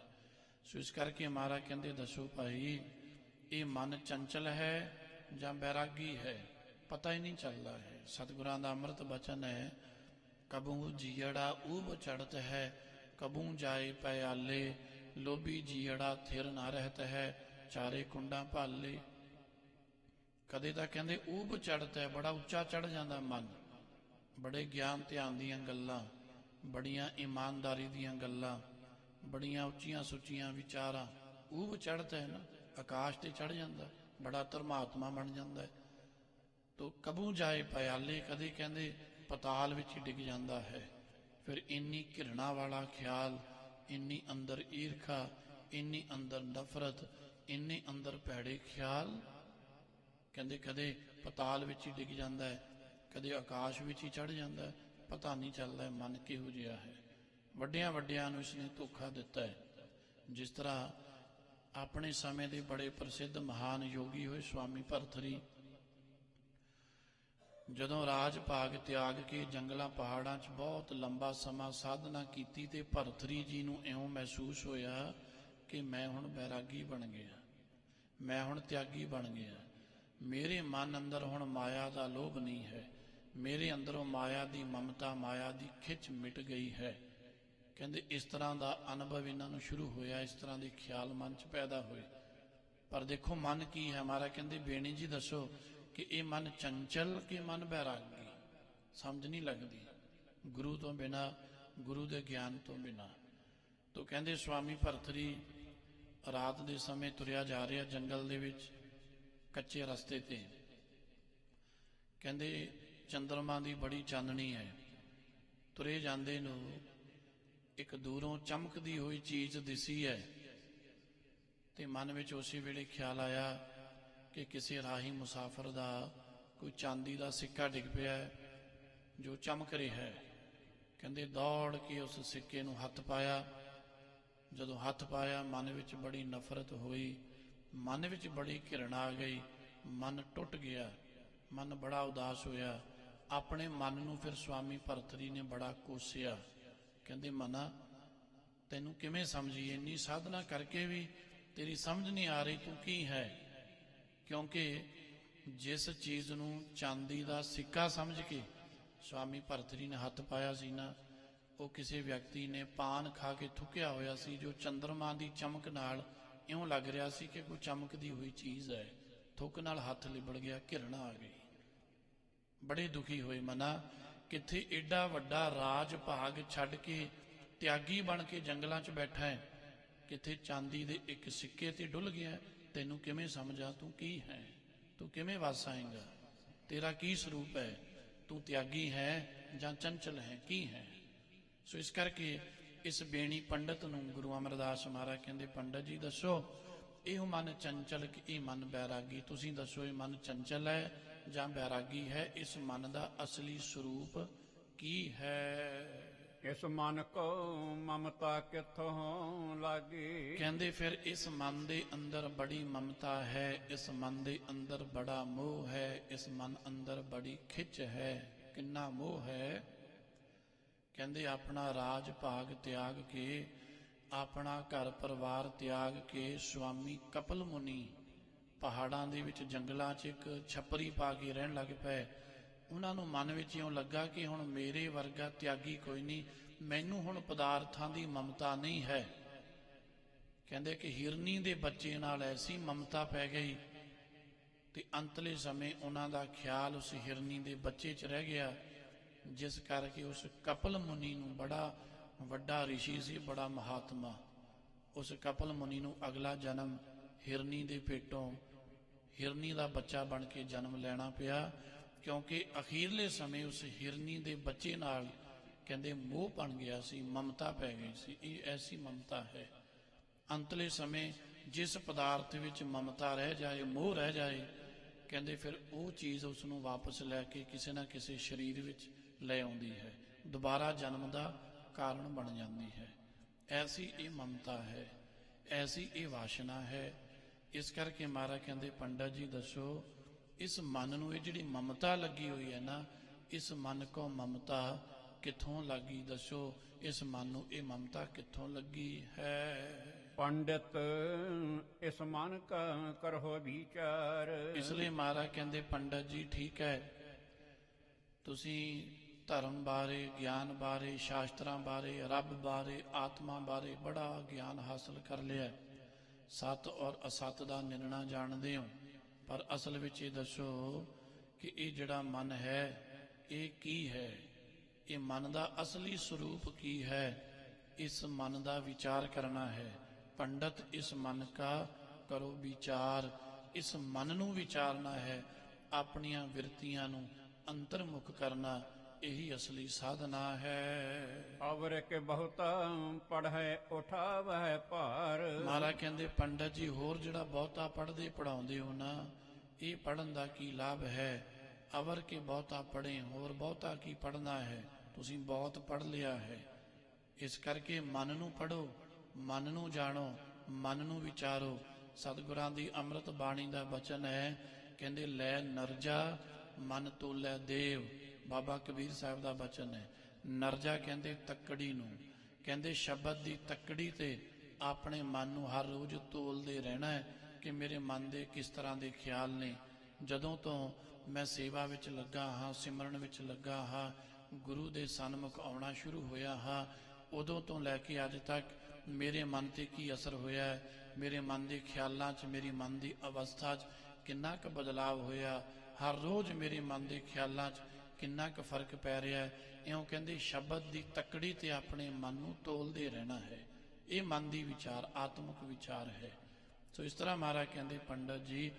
ਸੋ ਇਸ ਕਰਕੇ ਮਹਾਰਾਜ ਕਹਿੰਦੇ ਦੱਸੋ ਭਾਈ ਇਹ ਮਨ ਚੰਚਲ ਹੈ ਜਾਂ ਬੈਰਾਗੀ ਹੈ? ਪਤਾ ਹੀ ਨਹੀਂ ਚੱਲਦਾ ਹੈ। ਸਤਿਗੁਰਾਂ ਦਾ ਅੰਮ੍ਰਿਤ ਬਚਨ ਹੈ, ਕਬੂ ਜੀੜਾ ਊਬ ਚੜਤ ਹੈ, ਕਬੂ ਜਾਏ ਪਿਆਲੇ, ਲੋਭੀ ਜੀੜਾ ਥਿਰ ਨਾ ਰਹਿਤ ਹੈ, ਚਾਰੇ ਕੁੰਡਾਂ ਭਾਲੇ। ਕਦੇ ਤਾਂ ਕਹਿੰਦੇ ਊਬ ਚੜਤ ਹੈ, ਬੜਾ ਉੱਚਾ ਚੜ ਜਾਂਦਾ ਮਨ, ਬੜੇ ਗਿਆਨ ਧਿਆਨ ਦੀਆਂ ਗੱਲਾਂ, ਬੜੀਆਂ ਇਮਾਨਦਾਰੀ ਦੀਆਂ ਗੱਲਾਂ, ਬੜੀਆਂ ਉੱਚੀਆਂ ਸੁੱਚੀਆਂ ਵਿਚਾਰਾਂ। ਊਬ ਚੜ੍ਹਤ ਹੈ ਨਾ, ਆਕਾਸ਼ ਤੇ ਚੜ ਜਾਂਦਾ, ਬੜਾ ਧਰਮਾਤਮਾ ਬਣ ਜਾਂਦਾ। ਤੋ ਕਬੂ ਜਾਏ ਪਿਆਲੇ, ਕਦੇ ਕਹਿੰਦੇ ਪਤਾਲ ਵਿੱਚ ਹੀ ਡਿੱਗ ਜਾਂਦਾ ਹੈ। ਫਿਰ ਇੰਨੀ ਘਿਰਣਾ ਵਾਲਾ ਖਿਆਲ, ਇੰਨੀ ਅੰਦਰ ਈਰਖਾ, ਇੰਨੀ ਅੰਦਰ ਨਫ਼ਰਤ, ਇੰਨੇ ਅੰਦਰ ਭੈੜੇ ਖਿਆਲ। ਕਹਿੰਦੇ ਕਦੇ ਪਤਾਲ ਵਿੱਚ ਹੀ ਡਿੱਗ ਜਾਂਦਾ ਹੈ, ਕਦੇ ਆਕਾਸ਼ ਵਿੱਚ ਹੀ ਚੜ੍ਹ ਜਾਂਦਾ ਹੈ, ਪਤਾ ਨਹੀਂ ਚੱਲਦਾ ਮਨ ਕਿਹੋ ਜਿਹਾ ਹੈ। ਵੱਡਿਆਂ ਵੱਡਿਆਂ ਨੂੰ ਇਸਨੇ ਧੋਖਾ ਦਿੱਤਾ ਹੈ। ਜਿਸ ਤਰ੍ਹਾਂ ਆਪਣੇ ਸਮੇਂ ਦੇ ਬੜੇ ਪ੍ਰਸਿੱਧ ਮਹਾਨ ਯੋਗੀ ਹੋਏ ਸਵਾਮੀ ਭਰਤਰੀ, ਜਦੋਂ ਰਾਜ ਭਾਗ ਤਿਆਗ ਕੇ ਜੰਗਲਾਂ ਪਹਾੜਾਂ 'ਚ ਬਹੁਤ ਲੰਬਾ ਸਮਾਂ ਸਾਧਨਾ ਕੀਤੀ ਤੇ ਭਰਤਰੀ ਜੀ ਨੂੰ ਇਉਂ ਮਹਿਸੂਸ ਹੋਇਆ ਕਿ ਮੈਂ ਹੁਣ ਬੈਰਾਗੀ ਬਣ ਗਿਆ, ਮੈਂ ਹੁਣ ਤਿਆਗੀ ਬਣ ਗਿਆ, ਮੇਰੇ ਮਨ ਅੰਦਰ ਹੁਣ ਮਾਇਆ ਦਾ ਲੋਭ ਨਹੀਂ ਹੈ, ਮੇਰੇ ਅੰਦਰੋਂ ਮਾਇਆ ਦੀ ਮਮਤਾ, ਮਾਇਆ ਦੀ ਖਿੱਚ ਮਿਟ ਗਈ ਹੈ। ਕਹਿੰਦੇ ਇਸ ਤਰ੍ਹਾਂ ਦਾ ਅਨੁਭਵ ਇਹਨਾਂ ਨੂੰ ਸ਼ੁਰੂ ਹੋਇਆ, ਇਸ ਤਰ੍ਹਾਂ ਦੇ ਖਿਆਲ ਮਨ 'ਚ ਪੈਦਾ ਹੋਏ। ਪਰ ਦੇਖੋ ਮਨ ਕੀ ਹੈ ਹਮਾਰਾ, ਕਹਿੰਦੇ ਬੇਣੀ ਜੀ ਦੱਸੋ ਕਿ ਇਹ ਮਨ ਚੰਚਲ ਕਿ ਮਨ ਬੈਰਾਗੀ, ਸਮਝ ਨਹੀਂ ਲੱਗਦੀ ਗੁਰੂ ਤੋਂ ਬਿਨਾਂ, ਗੁਰੂ ਦੇ ਗਿਆਨ ਤੋਂ ਬਿਨਾਂ। ਤੋ ਕਹਿੰਦੇ ਸਵਾਮੀ ਭਰਤਰੀ ਰਾਤ ਦੇ ਸਮੇਂ ਤੁਰਿਆ ਜਾ ਰਿਹਾ ਜੰਗਲ ਦੇ ਵਿੱਚ, ਕੱਚੇ ਰਸਤੇ ਤੇ। ਕਹਿੰਦੇ ਚੰਦਰਮਾ ਦੀ ਬੜੀ ਚਾਨਣੀ ਹੈ, ਤੁਰੇ ਜਾਂਦੇ ਨੂੰ ਇੱਕ ਦੂਰੋਂ ਚਮਕਦੀ ਹੋਈ ਚੀਜ਼ ਦਿਸੀ ਹੈ ਤੇ ਮਨ ਵਿੱਚ ਉਸੇ ਵੇਲੇ ਖਿਆਲ ਆਇਆ ਕਿ ਕਿਸੇ ਰਾਹੀ ਮੁਸਾਫਰ ਦਾ ਕੋਈ ਚਾਂਦੀ ਦਾ ਸਿੱਕਾ ਡਿੱਗ ਪਿਆ ਹੈ ਜੋ ਚਮਕ ਰਿਹਾ ਹੈ। ਕਹਿੰਦੇ ਦੌੜ ਕੇ ਉਸ ਸਿੱਕੇ ਨੂੰ ਹੱਥ ਪਾਇਆ। ਜਦੋਂ ਹੱਥ ਪਾਇਆ ਮਨ ਵਿੱਚ ਬੜੀ ਨਫ਼ਰਤ ਹੋਈ, ਮਨ ਵਿੱਚ ਬੜੀ ਘਿਰਣ ਆ ਗਈ, ਮਨ ਟੁੱਟ ਗਿਆ, ਮਨ ਬੜਾ ਉਦਾਸ ਹੋਇਆ। ਆਪਣੇ ਮਨ ਨੂੰ ਫਿਰ ਸਵਾਮੀ ਭਰਤਰੀ ਨੇ ਬੜਾ ਕੋਸਿਆ। ਕਹਿੰਦੇ ਮਨਾ ਤੈਨੂੰ ਕਿਵੇਂ ਸਮਝੀਏ, ਇੰਨੀ ਸਾਧਨਾ ਕਰਕੇ ਵੀ ਤੇਰੀ ਸਮਝ ਨਹੀਂ ਆ ਰਹੀ ਤੂੰ ਕੀ ਹੈ। ਕਿਉਂਕਿ ਜਿਸ ਚੀਜ਼ ਨੂੰ ਚਾਂਦੀ ਦਾ ਸਿੱਕਾ ਸਮਝ ਕੇ ਸਵਾਮੀ ਭਰਤਰੀ ਨੇ ਹੱਥ ਪਾਇਆ ਸੀ ਨਾ, ਉਹ ਕਿਸੇ ਵਿਅਕਤੀ ਨੇ ਪਾਨ ਖਾ ਕੇ ਥੁੱਕਿਆ ਹੋਇਆ ਸੀ, ਜੋ ਚੰਦਰਮਾ ਦੀ ਚਮਕ ਨਾਲ ਇਉਂ ਲੱਗ ਰਿਹਾ ਸੀ ਕਿ ਕੋਈ ਚਮਕਦੀ ਹੋਈ ਚੀਜ਼ ਹੈ। ਥੁੱਕ ਨਾਲ ਹੱਥ ਲਿਬੜ ਗਿਆ, ਘਿਰਣ ਆ ਗਈ, ਬੜੇ ਦੁਖੀ ਹੋਏ। ਮਨਾ ਕਿੱਥੇ ਏਡਾ ਵੱਡਾ ਰਾਜ ਭਾਗ ਛੱਡ ਕੇ ਤਿਆਗੀ ਬਣ ਕੇ ਜੰਗਲਾਂ 'ਚ ਬੈਠਾ ਹੈ, ਕਿੱਥੇ ਚਾਂਦੀ ਦੇ ਇੱਕ ਸਿੱਕੇ ਤੇ ਡੁੱਲ ਗਿਆ। ਤੈਨੂੰ ਕਿਵੇਂ ਸਮਝਾਂ, ਤੂੰ ਕੀ ਹੈ, ਤੂੰ ਕਿਵੇਂ ਵਸ ਆਏਂਗਾ, ਤੇਰਾ ਕੀ ਸਰੂਪ ਹੈ, ਤੂੰ ਤਿਆਗੀ ਹੈ ਜਾਂ ਚੰਚਲ ਹੈ, ਕੀ ਹੈ। ਸੋ ਇਸ ਕਰਕੇ ਇਸ ਬੇਣੀ ਪੰਡਤ ਨੂੰ ਗੁਰੂ ਅਮਰਦਾਸ ਮਹਾਰਾਜ ਕਹਿੰਦੇ ਪੰਡਤ ਜੀ ਦੱਸੋ ਇਹ ਮਨ ਚੰਚਲ ਕਿ ਇਹ ਮਨ ਬੈਰਾਗੀ, ਤੁਸੀਂ ਦੱਸੋ ਇਹ ਮਨ ਚੰਚਲ ਹੈ ਜਾਂ ਬੈਰਾਗੀ ਹੈ, ਇਸ ਮਨ ਦਾ ਅਸਲੀ ਸਰੂਪ ਕੀ ਹੈ। ਇਸ ਮਨ ਕੋ ਮਮਤਾ ਕਿੱਥੋਂ ਲਾਗੀ। ਕਹਿੰਦੇ ਫਿਰ ਇਸ ਮਨ ਦੇ ਅੰਦਰ ਬੜੀ ਮਮਤਾ ਹੈ, ਇਸ ਮਨ ਦੇ ਅੰਦਰ ਬੜਾ ਮੋਹ ਹੈ, ਇਸ ਮਨ ਅੰਦਰ ਬੜੀ ਖਿੱਚ ਹੈ। ਕਿੰਨਾ ਮੋਹ ਹੈ। ਕਹਿੰਦੇ ਆਪਣਾ ਰਾਜ ਭਾਗ ਤਿਆਗ ਕੇ, ਆਪਣਾ ਘਰ ਪਰਿਵਾਰ ਤਿਆਗ ਕੇ ਸਵਾਮੀ ਕਪਲ ਮੁਨੀ ਪਹਾੜਾਂ ਦੇ ਵਿੱਚ ਜੰਗਲਾਂ 'ਚ ਇੱਕ ਛੱਪਰੀ ਪਾ ਕੇ ਰਹਿਣ ਲੱਗ ਪਏ। ਉਹਨਾਂ ਨੂੰ ਮਨ ਵਿੱਚ ਇਉਂ ਲੱਗਾ ਕਿ ਹੁਣ ਮੇਰੇ ਵਰਗਾ ਤਿਆਗੀ ਕੋਈ ਨਹੀਂ, ਮੈਨੂੰ ਹੁਣ ਪਦਾਰਥਾਂ ਦੀ ਮਮਤਾ ਨਹੀਂ ਹੈ। ਕਹਿੰਦੇ ਕਿ ਹਿਰਨੀ ਦੇ ਬੱਚੇ ਨਾਲ ਐਸੀ ਮਮਤਾ ਪੈ ਗਈ ਤੇ ਅੰਤਲੇ ਸਮੇਂ ਉਹਨਾਂ ਦਾ ਖਿਆਲ ਉਸ ਹਿਰਨੀ ਦੇ ਬੱਚੇ 'ਚ ਰਹਿ ਗਿਆ, ਜਿਸ ਕਰਕੇ ਉਸ ਕਪਲ ਮੁਨੀ ਨੂੰ, ਬੜਾ ਵੱਡਾ ਰਿਸ਼ੀ ਸੀ, ਬੜਾ ਮਹਾਤਮਾ, ਉਸ ਕਪਲ ਮੁਨੀ ਨੂੰ ਅਗਲਾ ਜਨਮ ਹਿਰਨੀ ਦੇ ਪੇਟੋਂ ਹਿਰਨੀ ਦਾ ਬੱਚਾ ਬਣ ਕੇ ਜਨਮ ਲੈਣਾ ਪਿਆ। ਕਿਉਂਕਿ ਅਖੀਰਲੇ ਸਮੇਂ ਉਸ ਹਿਰਨੀ ਦੇ ਬੱਚੇ ਨਾਲ ਕਹਿੰਦੇ ਮੋਹ ਬਣ ਗਿਆ ਸੀ, ਮਮਤਾ ਪੈ ਗਈ ਸੀ। ਇਹ ਐਸੀ ਮਮਤਾ ਹੈ। ਅੰਤਲੇ ਸਮੇਂ ਜਿਸ ਪਦਾਰਥ ਵਿੱਚ ਮਮਤਾ ਰਹਿ ਜਾਏ, ਮੋਹ ਰਹਿ ਜਾਏ, ਕਹਿੰਦੇ ਫਿਰ ਉਹ ਚੀਜ਼ ਉਸ ਨੂੰ ਵਾਪਸ ਲੈ ਕੇ ਕਿਸੇ ਨਾ ਕਿਸੇ ਸਰੀਰ ਵਿੱਚ ਲੈ ਆਉਂਦੀ ਹੈ, ਦੁਬਾਰਾ ਜਨਮ ਦਾ ਕਾਰਨ ਬਣ ਜਾਂਦੀ ਹੈ। ਐਸੀ ਇਹ ਮਮਤਾ ਹੈ, ਐਸੀ ਇਹ ਵਾਸ਼ਨਾ ਹੈ। ਇਸ ਕਰਕੇ ਮਹਾਰਾਜ ਕਹਿੰਦੇ ਪੰਡਤ ਜੀ ਦੱਸੋ ਇਸ ਮਨ ਨੂੰ ਇਹ ਜਿਹੜੀ ਮਮਤਾ ਲੱਗੀ ਹੋਈ ਹੈ ਨਾ, ਇਸ ਮਨ ਕੋ ਮਮਤਾ ਕਿੱਥੋਂ ਲੱਗੀ, ਦੱਸੋ ਇਸ ਮਨ ਨੂੰ ਇਹ ਮਮਤਾ ਕਿੱਥੋਂ ਲੱਗੀ ਹੈ। ਪੰਡਿਤ ਇਸ ਮਨ ਕਾ ਕਰੋ ਵਿਚਾਰ। ਇਸ ਲਈ ਮਹਾਰਾਜ ਕਹਿੰਦੇ ਪੰਡਤ ਜੀ ਠੀਕ ਹੈ, ਤੁਸੀਂ ਧਰਮ ਬਾਰੇ, ਗਿਆਨ ਬਾਰੇ, ਸ਼ਾਸਤਰਾਂ ਬਾਰੇ, ਰੱਬ ਬਾਰੇ, ਆਤਮਾ ਬਾਰੇ ਬੜਾ ਗਿਆਨ ਹਾਸਲ ਕਰ ਲਿਆ, ਸਤ ਔਰ ਅਸਤ ਦਾ ਨਿਰਣਾ ਜਾਣਦੇ ਹੋ, ਪਰ ਅਸਲ ਵਿੱਚ ਇਹ ਦੱਸੋ ਕਿ ਇਹ ਜਿਹੜਾ ਮਨ ਹੈ ਇਹ ਕੀ ਹੈ, ਇਹ ਮਨ ਦਾ ਅਸਲੀ ਸਰੂਪ ਕੀ ਹੈ। ਇਸ ਮਨ ਦਾ ਵਿਚਾਰ ਕਰਨਾ ਹੈ। ਪੰਡਤ ਇਸ ਮਨ ਕਾ ਕਰੋ ਵਿਚਾਰ, ਇਸ ਮਨ ਨੂੰ ਵਿਚਾਰਨਾ ਹੈ, ਆਪਣੀਆਂ ਵਿਰਤੀਆਂ ਨੂੰ ਅੰਤਰਮੁਖ ਕਰਨਾ, ਇਹੀ ਅਸਲੀ ਸਾਧਨਾ ਹੈ। ਅਵਰ ਕੇ ਬਹੁਤਾ ਪੜ੍ਹੈ ਉਠਾਵੈ ਭਾਰ। ਮਹਾਰਾਜ ਕਹਿੰਦੇ ਪੰਡਤ ਜੀ ਹੋਰ ਜਿਹੜਾ ਬਹੁਤਾ ਪੜ੍ਹਦੇ ਪੜਾਉਂਦੇ ਹੋ ਨਾ, ਇਹ ਪੜ੍ਹਨ ਦਾ ਕੀ ਲਾਭ ਹੈ? ਅਵਰ ਕੇ ਬਹੁਤਾ ਪੜ੍ਹੇ, ਹੋਰ ਬਹੁਤਾ ਕੀ ਪੜ੍ਹਨਾ ਹੈ? ਤੁਸੀਂ ਬਹੁਤ ਪੜ੍ਹ ਲਿਆ ਹੈ। ਇਸ ਕਰਕੇ ਮਨ ਨੂੰ ਪੜ੍ਹੋ, ਮਨ ਨੂੰ ਜਾਣੋ, ਮਨ ਨੂੰ ਵਿਚਾਰੋ। ਸਤਿਗੁਰਾਂ ਦੀ ਅੰਮ੍ਰਿਤ ਬਾਣੀ ਦਾ ਬਚਨ ਹੈ, ਕਹਿੰਦੇ ਲੈ ਨਰਜਾ ਮਨ ਤੋਲੇ ਦੇਵ। ਬਾਬਾ ਕਬੀਰ ਸਾਹਿਬ ਦਾ ਬਚਨ ਹੈ। ਨਰਜਾ ਕਹਿੰਦੇ ਤੱਕੜੀ ਨੂੰ, ਕਹਿੰਦੇ ਸ਼ਬਦ ਦੀ ਤੱਕੜੀ ਤੇ ਆਪਣੇ ਮਨ ਨੂੰ ਹਰ ਰੋਜ਼ ਤੋਲਦੇ ਰਹਿਣਾ ਹੈ ਕਿ ਮੇਰੇ ਮਨ ਦੇ ਕਿਸ ਤਰ੍ਹਾਂ ਦੇ ਖਿਆਲ ਨੇ। ਜਦੋਂ ਤੋਂ ਮੈਂ ਸੇਵਾ ਵਿੱਚ ਲੱਗਾ ਹਾਂ, ਸਿਮਰਨ ਵਿੱਚ ਲੱਗਾ ਹਾਂ, ਗੁਰੂ ਦੇ ਸਨਮੁਖ ਆਉਣਾ ਸ਼ੁਰੂ ਹੋਇਆ ਹਾਂ, ਉਦੋਂ ਤੋਂ ਲੈ ਕੇ ਅੱਜ ਤੱਕ ਮੇਰੇ ਮਨ ਤੇ ਕੀ ਅਸਰ ਹੋਇਆ ਹੈ, ਮੇਰੇ ਮਨ ਦੇ ਖਿਆਲਾਂ 'ਚ, ਮੇਰੀ ਮਨ ਦੀ ਅਵਸਥਾ 'ਚ ਕਿੰਨਾ ਕੁ ਬਦਲਾਵ ਹੋਇਆ, ਹਰ ਰੋਜ਼ ਮੇਰੇ ਮਨ ਦੇ ਖਿਆਲਾਂ 'ਚ ਕਿੰਨਾ ਕੁ ਫਰਕ ਪੈ ਰਿਹਾ ਹੈ। ਇਉਂ ਕਹਿੰਦੇ ਸ਼ਬਦ ਦੀ ਤੱਕੜੀ ਤੇ ਆਪਣੇ ਮਨ ਨੂੰ ਤੋਲਦੇ ਰਹਿਣਾ ਹੈ। ਇਹ ਮਨ ਦੀ ਵਿਚਾਰ, ਆਤਮਿਕ ਵਿਚਾਰ ਹੈ। ਸੋ ਇਸ ਤਰ੍ਹਾਂ ਮਹਾਰਾਜ ਕਹਿੰਦੇ ਪੰਡਤ ਜੀ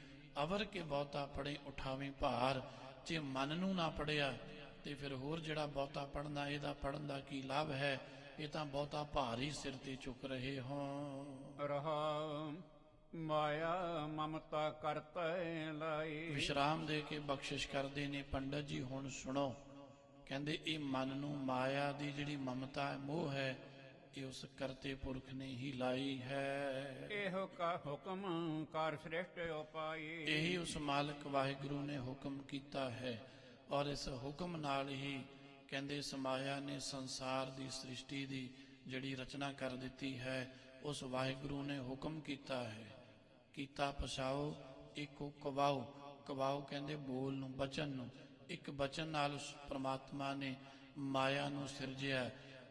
ਅਵਰ ਕੇ ਬਹੁਤਾ ਪੜ੍ਹੇ ਉਠਾਵੇਂ ਭਾਰ। ਜੇ ਮਨ ਨੂੰ ਨਾ ਪੜ੍ਹਿਆ ਤੇ ਫਿਰ ਹੋਰ ਜਿਹੜਾ ਬਹੁਤਾ ਪੜ੍ਹਨਾ, ਇਹਦਾ ਪੜ੍ਹਨ ਦਾ ਕੀ ਲਾਭ ਹੈ? ਇਹ ਤਾਂ ਬਹੁਤਾ ਭਾਰ ਹੀ ਸਿਰ ਤੇ ਚੁੱਕ ਰਹੇ ਹੋ। ਰਹਾ ਮਾਇਆ ਮਮਤਾ ਕਰਤੈ ਲਾਈ। ਵਿਸ਼ਰਾਮ ਦੇ ਕੇ ਬਖਸ਼ਿਸ਼ ਕਰਦੇ ਨੇ ਪੰਡਤ ਜੀ। ਹੁਣ ਸੁਣੋ, ਕਹਿੰਦੇ ਇਹ ਮਨ ਨੂੰ ਮਾਇਆ ਦੀ ਜਿਹੜੀ ਮਮਤਾ ਹੈ, ਮੋਹ ਹੈ, ਇਹ ਉਸ ਕਰਤੇ ਪੁਰਖ ਨੇ ਹੀ ਲਾਈ ਹੈ। ਇਹੋ ਕਾ ਹੁਕਮ ਕਰ ਸ੍ਰਿਸ਼ਟ ਉਪਾਈ। ਇਹੀ ਉਸ ਮਾਲਕ ਵਾਹਿਗੁਰੂ ਨੇ ਹੁਕਮ ਕੀਤਾ ਹੈ, ਔਰ ਇਸ ਹੁਕਮ ਨਾਲ ਹੀ ਕਹਿੰਦੇ ਇਸ ਮਾਇਆ ਨੇ ਸੰਸਾਰ ਦੀ ਸ੍ਰਿਸ਼ਟੀ ਦੀ ਜਿਹੜੀ ਰਚਨਾ ਕਰ ਦਿੱਤੀ ਹੈ। ਉਸ ਵਾਹਿਗੁਰੂ ਨੇ ਹੁਕਮ ਕੀਤਾ ਹੈ, ਕੀਤਾ ਪਛਾਓ ਇੱਕੋ ਕਵਾਓ। ਕਵਾਓ ਕਹਿੰਦੇ ਬੋਲ ਨੂੰ, ਬਚਨ ਨੂੰ। ਇੱਕ ਬਚਨ ਨਾਲ ਉਸ ਪ੍ਰਮਾਤਮਾ ਨੇ ਮਾਇਆ ਨੂੰ ਸਿਰਜਿਆ।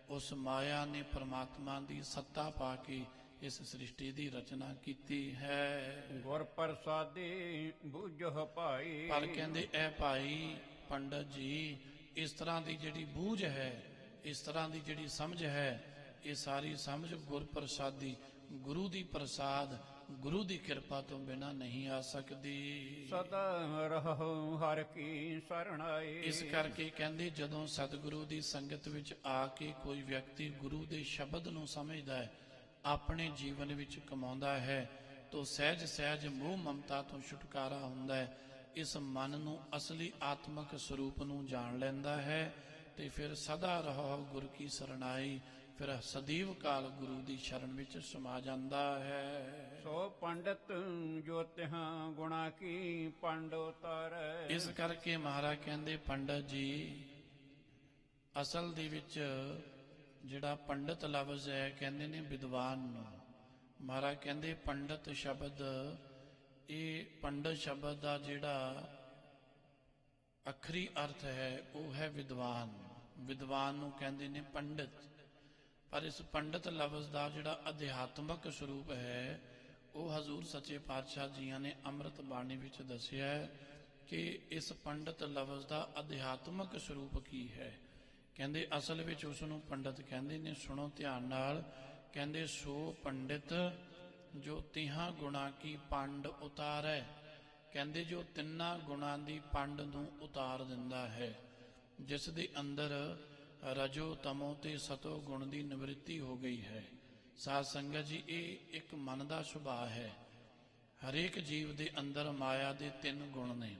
ਉਸ ਮਾਇਆ ਨੇ ਪ੍ਰਮਾਤਮਾ ਦੀ ਸੱਤਾ ਪਾ ਕੇ ਇਸ ਸ੍ਰਿਸ਼ਟੀ ਦੀ ਰਚਨਾ ਕੀਤੀ ਹੈ। ਗੁਰ ਪ੍ਰਸਾਦੀ ਬੂਝੋ ਭਾਈ। ਪਰ ਕਹਿੰਦੇ ਇਹ ਭਾਈ ਪੰਡਤ ਜੀ, ਇਸ ਤਰ੍ਹਾਂ ਦੀ ਜਿਹੜੀ ਬੂਝ ਹੈ, ਇਸ ਤਰ੍ਹਾਂ ਦੀ ਜਿਹੜੀ ਸਮਝ ਹੈ, ਇਹ ਸਾਰੀ ਸਮਝ ਗੁਰ ਪ੍ਰਸਾਦੀ, ਗੁਰੂ ਦੀ ਪ੍ਰਸਾਦ, ਗੁਰੂ ਦੀ ਕਿਰਪਾ ਤੋਂ ਬਿਨਾਂ ਨਹੀਂ ਆ ਸਕਦੀ। ਸਦਾ ਰਹੋ ਹਰ ਕੀ ਸਰਣਾਈ। ਇਸ ਕਰਕੇ ਕਹਿੰਦੇ ਜਦੋਂ ਸਤਿਗੁਰੂ ਦੀ ਸੰਗਤ ਵਿੱਚ ਆ ਕੇ ਕੋਈ ਵਿਅਕਤੀ ਗੁਰੂ ਦੇ ਸ਼ਬਦ ਨੂੰ ਸਮਝਦਾ ਹੈ, ਆਪਣੇ ਜੀਵਨ ਵਿੱਚ ਕਮਾਉਂਦਾ ਹੈ, ਤਾਂ ਸਹਿਜ ਸਹਿਜ ਮੋਹ ਮਮਤਾ ਤੋਂ ਛੁਟਕਾਰਾ ਹੁੰਦਾ ਹੈ। ਇਸ ਮਨ ਨੂੰ ਅਸਲੀ ਆਤਮਿਕ ਸਰੂਪ ਨੂੰ ਜਾਣ ਲੈਂਦਾ ਹੈ ਤੇ ਫਿਰ ਸਦਾ ਰਹੋ ਗੁਰ ਕੀ ਸਰਣਾਈ, ਫਿਰ ਸਦੀਵ ਕਾਲ ਗੁਰੂ ਦੀ ਸ਼ਰਨ ਵਿੱਚ ਸਮਾ ਜਾਂਦਾ ਹੈ। ਸੋ ਪੰਡਤ ਜੋ ਤਿਹਾਂ ਗੁਣਾ ਕੀ ਪੰਡ ਉਤਾਰੈ। ਇਸ ਕਰਕੇ ਮਹਾਰਾਜ ਕਹਿੰਦੇ ਪੰਡਤ ਜੀ, ਅਸਲ ਦੇ ਵਿੱਚ ਜਿਹੜਾ ਪੰਡਤ ਲਫ਼ਜ਼ ਹੈ, ਕਹਿੰਦੇ ਨੇ ਵਿਦਵਾਨ ਨੂੰ। ਮਹਾਰਾਜ ਕਹਿੰਦੇ ਪੰਡਤ ਸ਼ਬਦ, ਇਹ ਪੰਡਤ ਸ਼ਬਦ ਦਾ ਜਿਹੜਾ ਅਖਰੀ ਅਰਥ ਹੈ ਉਹ ਹੈ ਵਿਦਵਾਨ। ਵਿਦਵਾਨ ਨੂੰ ਕਹਿੰਦੇ ਨੇ ਪੰਡਤ। ਪਰ ਇਸ ਪੰਡਤ ਲਫ਼ਜ਼ ਦਾ ਜਿਹੜਾ ਅਧਿਆਤਮਕ ਸਰੂਪ ਹੈ, ਉਹ ਹਜ਼ੂਰ ਸੱਚੇ ਪਾਤਸ਼ਾਹ ਜੀਆਂ ਨੇ ਅੰਮ੍ਰਿਤ ਬਾਣੀ ਵਿੱਚ ਦੱਸਿਆ ਹੈ ਕਿ ਇਸ ਪੰਡਤ ਲਫ਼ਜ਼ ਦਾ ਅਧਿਆਤਮਕ ਸਰੂਪ ਕੀ ਹੈ। ਕਹਿੰਦੇ ਅਸਲ ਵਿੱਚ ਉਸ ਨੂੰ ਪੰਡਤ ਕਹਿੰਦੇ ਨੇ। ਸੁਣੋ ਧਿਆਨ ਨਾਲ, ਕਹਿੰਦੇ ਸੋ ਪੰਡਿਤ ਜੋ ਤਿਹਾਂ ਗੁਣਾ ਕੀ ਪੰਡ ਉਤਾਰੈ। ਕਹਿੰਦੇ ਜੋ ਤਿੰਨਾਂ ਗੁਣਾਂ ਦੀ ਪੰਡ ਨੂੰ ਉਤਾਰ ਦਿੰਦਾ ਹੈ, ਜਿਸ ਦੇ ਅੰਦਰ ਰਜੋ ਤਮੋ ਤੇ ਸਤੋ ਗੁਣ ਦੀ ਨਿਵ੍ਰਿੱਤੀ ਹੋ ਗਈ ਹੈ। ਸਾਧ ਸੰਗਤ ਜੀ, ਇਹ ਇੱਕ ਮਨ ਦਾ ਸੁਭਾਅ ਹੈ। ਹਰੇਕ ਜੀਵ ਦੇ ਅੰਦਰ ਮਾਇਆ ਦੇ 3 ਗੁਣ ਨੇ।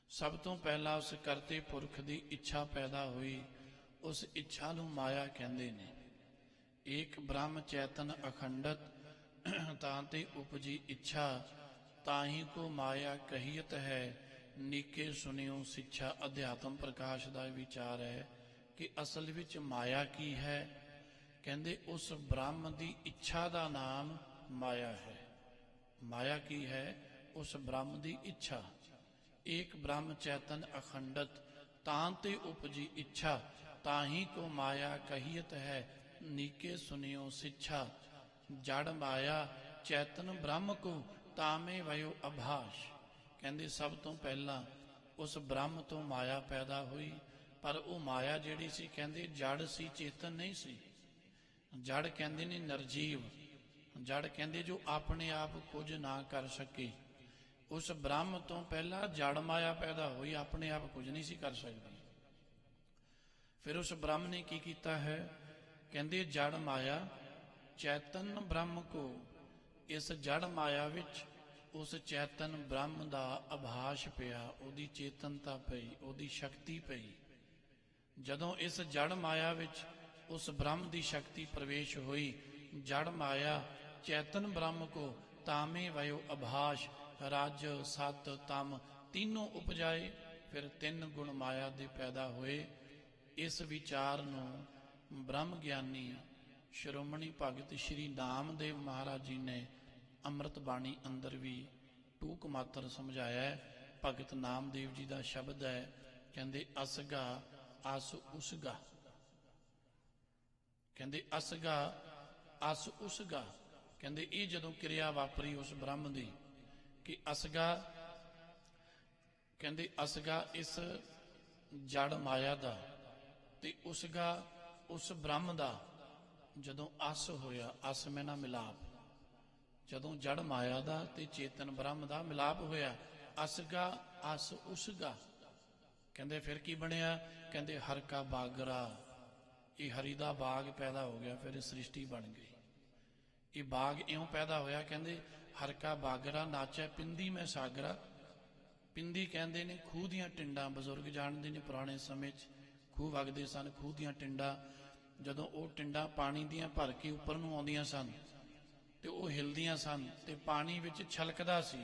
ਸਭ ਤੋਂ ਪਹਿਲਾਂ ਉਸ ਕਰਤੇ ਪੁਰਖ ਦੀ ਇੱਛਾ ਪੈਦਾ ਹੋਈ, ਉਸ ਇੱਛਾ ਨੂੰ ਮਾਇਆ ਕਹਿੰਦੇ ਨੇ। ਏਕ ਬ੍ਰਹਮ ਚੈਤਨ ਅਖੰਡਤ ਤਾਂ ਤੇ ਉਪਜੀ ਇੱਛਾ, ਤਾਹੀ ਕੋ ਮਾਇਆ ਕਹੀਤ ਹੈ, ਨੀਕੇ ਸੁਨਿਓ ਸਿੱਛਾ। ਅਧਿਆਤਮ ਪ੍ਰਕਾਸ਼ ਦਾ ਵਿਚਾਰ ਹੈ ਕਿ ਅਸਲ ਵਿੱਚ ਮਾਇਆ ਕੀ ਹੈ। ਕਹਿੰਦੇ ਉਸ ਬ੍ਰਹਮ ਦੀ ਇੱਛਾ ਦਾ ਨਾਮ ਮਾਇਆ ਹੈ। ਮਾਇਆ ਕੀ ਹੈ? ਉਸ ਬ੍ਰਹਮ ਦੀ ਇੱਛਾ। ਏਕ ਬ੍ਰਹਮ ਚੈਤਨ ਅਖੰਡਤ ਤਾਂ ਤੇ ਉਪਜੀ ਇੱਛਾ, ਤਾਹੀ ਕੋ ਮਾਇਆ ਕਹੀਤ ਹੈ, ਨੀਕੇ ਸੁਨਿਓ ਸਿੱਛਾ। ਜੜ ਮਾਇਆ ਚੈਤਨ ਬ੍ਰਹਮ ਕੋ ਤਾਮੇ ਵਯੋ ਅਭਾਸ਼। ਕਹਿੰਦੇ ਸਭ ਤੋਂ ਪਹਿਲਾਂ ਉਸ ਬ੍ਰਹਮ ਤੋਂ ਮਾਇਆ ਪੈਦਾ ਹੋਈ, ਪਰ ਉਹ ਮਾਇਆ ਜਿਹੜੀ ਸੀ ਕਹਿੰਦੇ ਜੜ ਸੀ, ਚੇਤਨ ਨਹੀਂ ਸੀ। ਜੜ ਕਹਿੰਦੇ ਨੇ ਨਿਰਜੀਵ। ਜੜ ਕਹਿੰਦੇ ਜੋ ਆਪਣੇ ਆਪ ਕੁਝ ਨਾ ਕਰ ਸਕੇ। ਉਸ ਬ੍ਰਹਮ ਤੋਂ ਪਹਿਲਾਂ ਜੜ ਮਾਇਆ ਪੈਦਾ ਹੋਈ, ਆਪਣੇ ਆਪ ਕੁਝ ਨਹੀਂ ਸੀ ਕਰ ਸਕਦੀ। ਫਿਰ ਉਸ ਬ੍ਰਹਮ ਨੇ ਕੀ ਕੀਤਾ ਹੈ? ਕਹਿੰਦੇ ਜੜ ਮਾਇਆ ਚੈਤਨ ਬ੍ਰਹਮ ਕੋ, ਇਸ ਜੜ ਮਾਇਆ ਵਿੱਚ ਉਸ ਚੈਤਨ ਬ੍ਰਹਮ ਦਾ ਆਭਾਸ ਪਿਆ, ਉਹਦੀ ਚੇਤਨਤਾ ਪਈ, ਉਹਦੀ ਸ਼ਕਤੀ ਪਈ। ਜਦੋਂ ਇਸ ਜੜ ਮਾਇਆ ਵਿੱਚ ਉਸ ਬ੍ਰਹਮ ਦੀ ਸ਼ਕਤੀ ਪ੍ਰਵੇਸ਼ ਹੋਈ, ਜੜ ਮਾਇਆ ਚੈਤਨ ਬ੍ਰਹਮ ਕੋ ਤਾਮੇ ਵਯੋ ਆਭਾਸ, ਰਜ ਸਤ ਤਮ तीनों उपजाए, फिर तीन गुण माया दे पैदा होए। इस विचार नूं ब्रह्म ज्ञानी श्रोमणी भगत श्री नामदेव महाराज जी ने अमृत बाणी अंदर भी टूक मात्र समझाया है। भगत नामदेव जी का शब्द है, कहते असगा अस उसगा, कहते असगा अस उसगा, कहते ये जदों क्रिया वापरी उस ब्रह्म की कि असगा, कहते असगा इस जड़ माया दा ते उसगा उस ब्रह्म दा जदों अस होया, अस में ना मिलाप, जदों जड़ माया दा ते चेतन ब्रह्म दा मिलाप होया, असगा अस उसगा, कहते फिर की बनया? कहते हर का बागरा, ये हरि दा बाग पैदा हो गया, फिर सृष्टि बन गई। ये बाग इउं पैदा होया, कहते हर का बागरा नाचे पिंदी में सागरा। पिंदी कहते ने खूह दियां टिंडां, बजुर्ग जानते ने पुराने समय खूह वगदे सन, खूह दियां टिंडां जदों वो टिंडां पानी दियां भर के उपर नूं आउंदियां सन ते वो हिलदियां सन ते पानी विच छलकदा सी।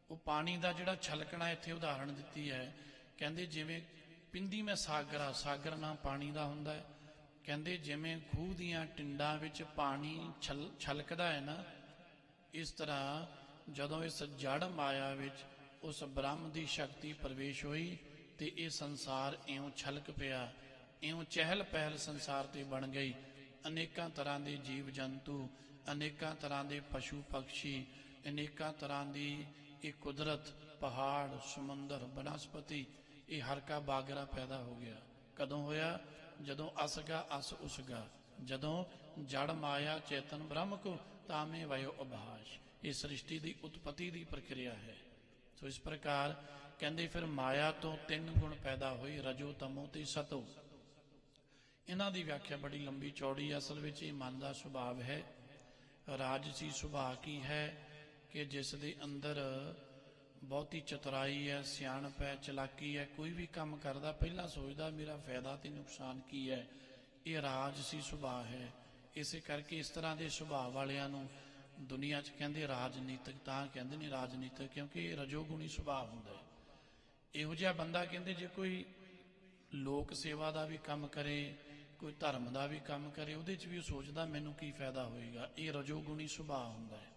वो पानी दा जिहड़ा छलकना इत्थे उदाहरण दित्ती है, कहंदे जिवें पिंदी में सागरा, सागर नाम पानी दा हुंदा है, कहंदे जिवें खूह दियां टिंडां विच पानी छलकदा है ना, इस तरह जदों इस जड़ माया विच उस ब्रह्म की शक्ति प्रवेश हुई तो ये संसार इउं छलक पिया, इउं चहल पहल संसार ते बन गई। अनेकां तरह के जीव जंतु, अनेकां तरह के पशु पक्षी, अनेकां तरह की ये कुदरत, पहाड़ समुंदर बनस्पति, ये हर का बागरा पैदा हो गया। कदों होया? जदों असगा अस उसगा, जदों जड़ माया चेतन ब्रह्म को तामे वयो आभास। ये सृष्टि की उत्पत्ति की प्रक्रिया है। सो इस प्रकार कहते फिर माया तो तीन गुण पैदा हुए, रजो तमो ते सतो। इन्हां दी व्याख्या बड़ी लंबी चौड़ी, असल में ये मन का सुभाव है। राजसी सुभाव की है कि जिस दे अंदर बहुती चतुराई है, सियाणप है, चलाकी है, कोई भी काम करता पहला सोचता मेरा फायदा तो नुकसान की है, ये राजसी सुभाव है। इस करके इस तरह के सुभाव वालियां नूं दुनिया च कहते राजनीतिक, तां कहते ने राजनीतिक क्योंकि रजोगुणी सुभाव हुंदा है। इहो जिहा बंदा कहते जे कोई लोक सेवा का भी काम करे, कोई धर्म का भी काम करे, उहदे च भी सोचदा मैनूं की फायदा होएगा, ये रजोगुणी सुभाव हुंदा है।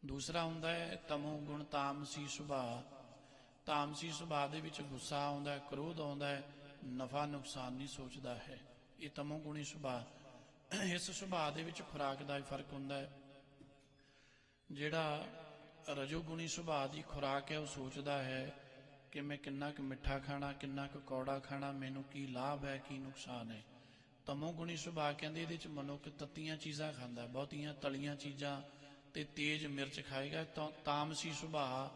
दूसरा हुंदा है तमोगुण तामसी सुभाव। तामसी सुभाव दे विच गुस्सा आउंदा है, क्रोध आउंदा है, नफा नुकसान नहीं सोचदा है, ये तमोगुणी सुभाव। इस सुभाव दे विच खुराक का फर्क हुंदा है। जिहड़ा रजोगुणी सुभाव की खुराक है, वह सोचता है कि मैं किन्ना क मिठा खाना, किन्ना क कौड़ा खाना, मैनूं की लाभ है, की नुकसान है। तमोगुणी सुभाव कहते इहदे च मनुख तत्तियां चीज़ां खांदा, बहुतियां तलियां चीज़ां ते तेज मिर्च खाएगा। तो तामसी सुभाव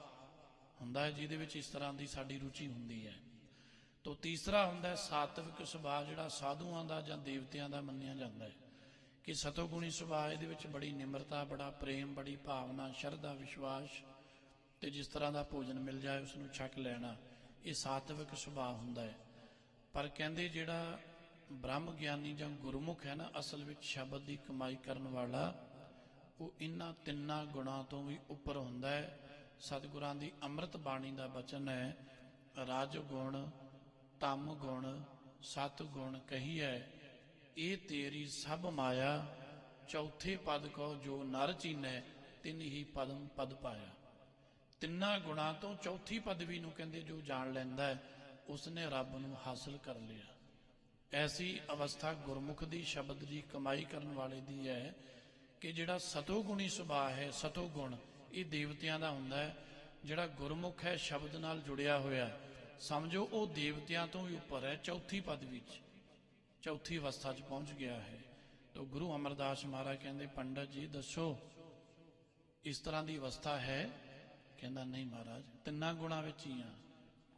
हुंदा है जिहदे विच इस तरह की साडी रुचि हुंदी है। तो तीसरा हुंदा है सात्विक सुभाव, जिहड़ा साधुआं दा जां देवतियां दा मन्निया जांदा है कि सतोगुणी सुभाव इहदे विच बड़ी निमरता, बड़ा प्रेम, बड़ी भावना, शरधा, विश्वास, ते जिस तरह का भोजन मिल जाए उसनूं छक लेना, ये सात्विक सुभाव हुंदा है। पर कहंदे जिहड़ा ब्रह्म ज्ञानी जां गुरमुख है ना, असल विच शब्द की कमाई करन वाला, वो इन्हां तिन्नां गुणां तो भी उपर हुंदा है। सतगुरां दी अमृत बाणी का बचन है, रज गुण तम गुण सत गुण कही है, ये तेरी सब माया, चौथे पद को जो नर चीनै तिन ही पदम पद पाया। तिन्ना गुणा तो चौथी पदवी नूं कहंदे जो जान लैंदा है उसने रब नूं हासिल कर लिया। ऐसी अवस्था गुरमुख दी शब्द की कमाई करन वाले दी है कि जिहड़ा सतोगुणी सुभाव है, सतोगुण ये देवतियां दा हुंदा है। जिहड़ा गुरमुख है शब्द नाल जुड़िया होया, समझो वो देवतियां तो भी उपर है, चौथी पदवी च, चौथी अवस्था च पहुंच गया है। तो गुरु अमरदास महाराज कहते पंडित जी दसो इस तरह की अवस्था है? कहता नहीं महाराज, तिन्ना गुणा विच ही हाँ,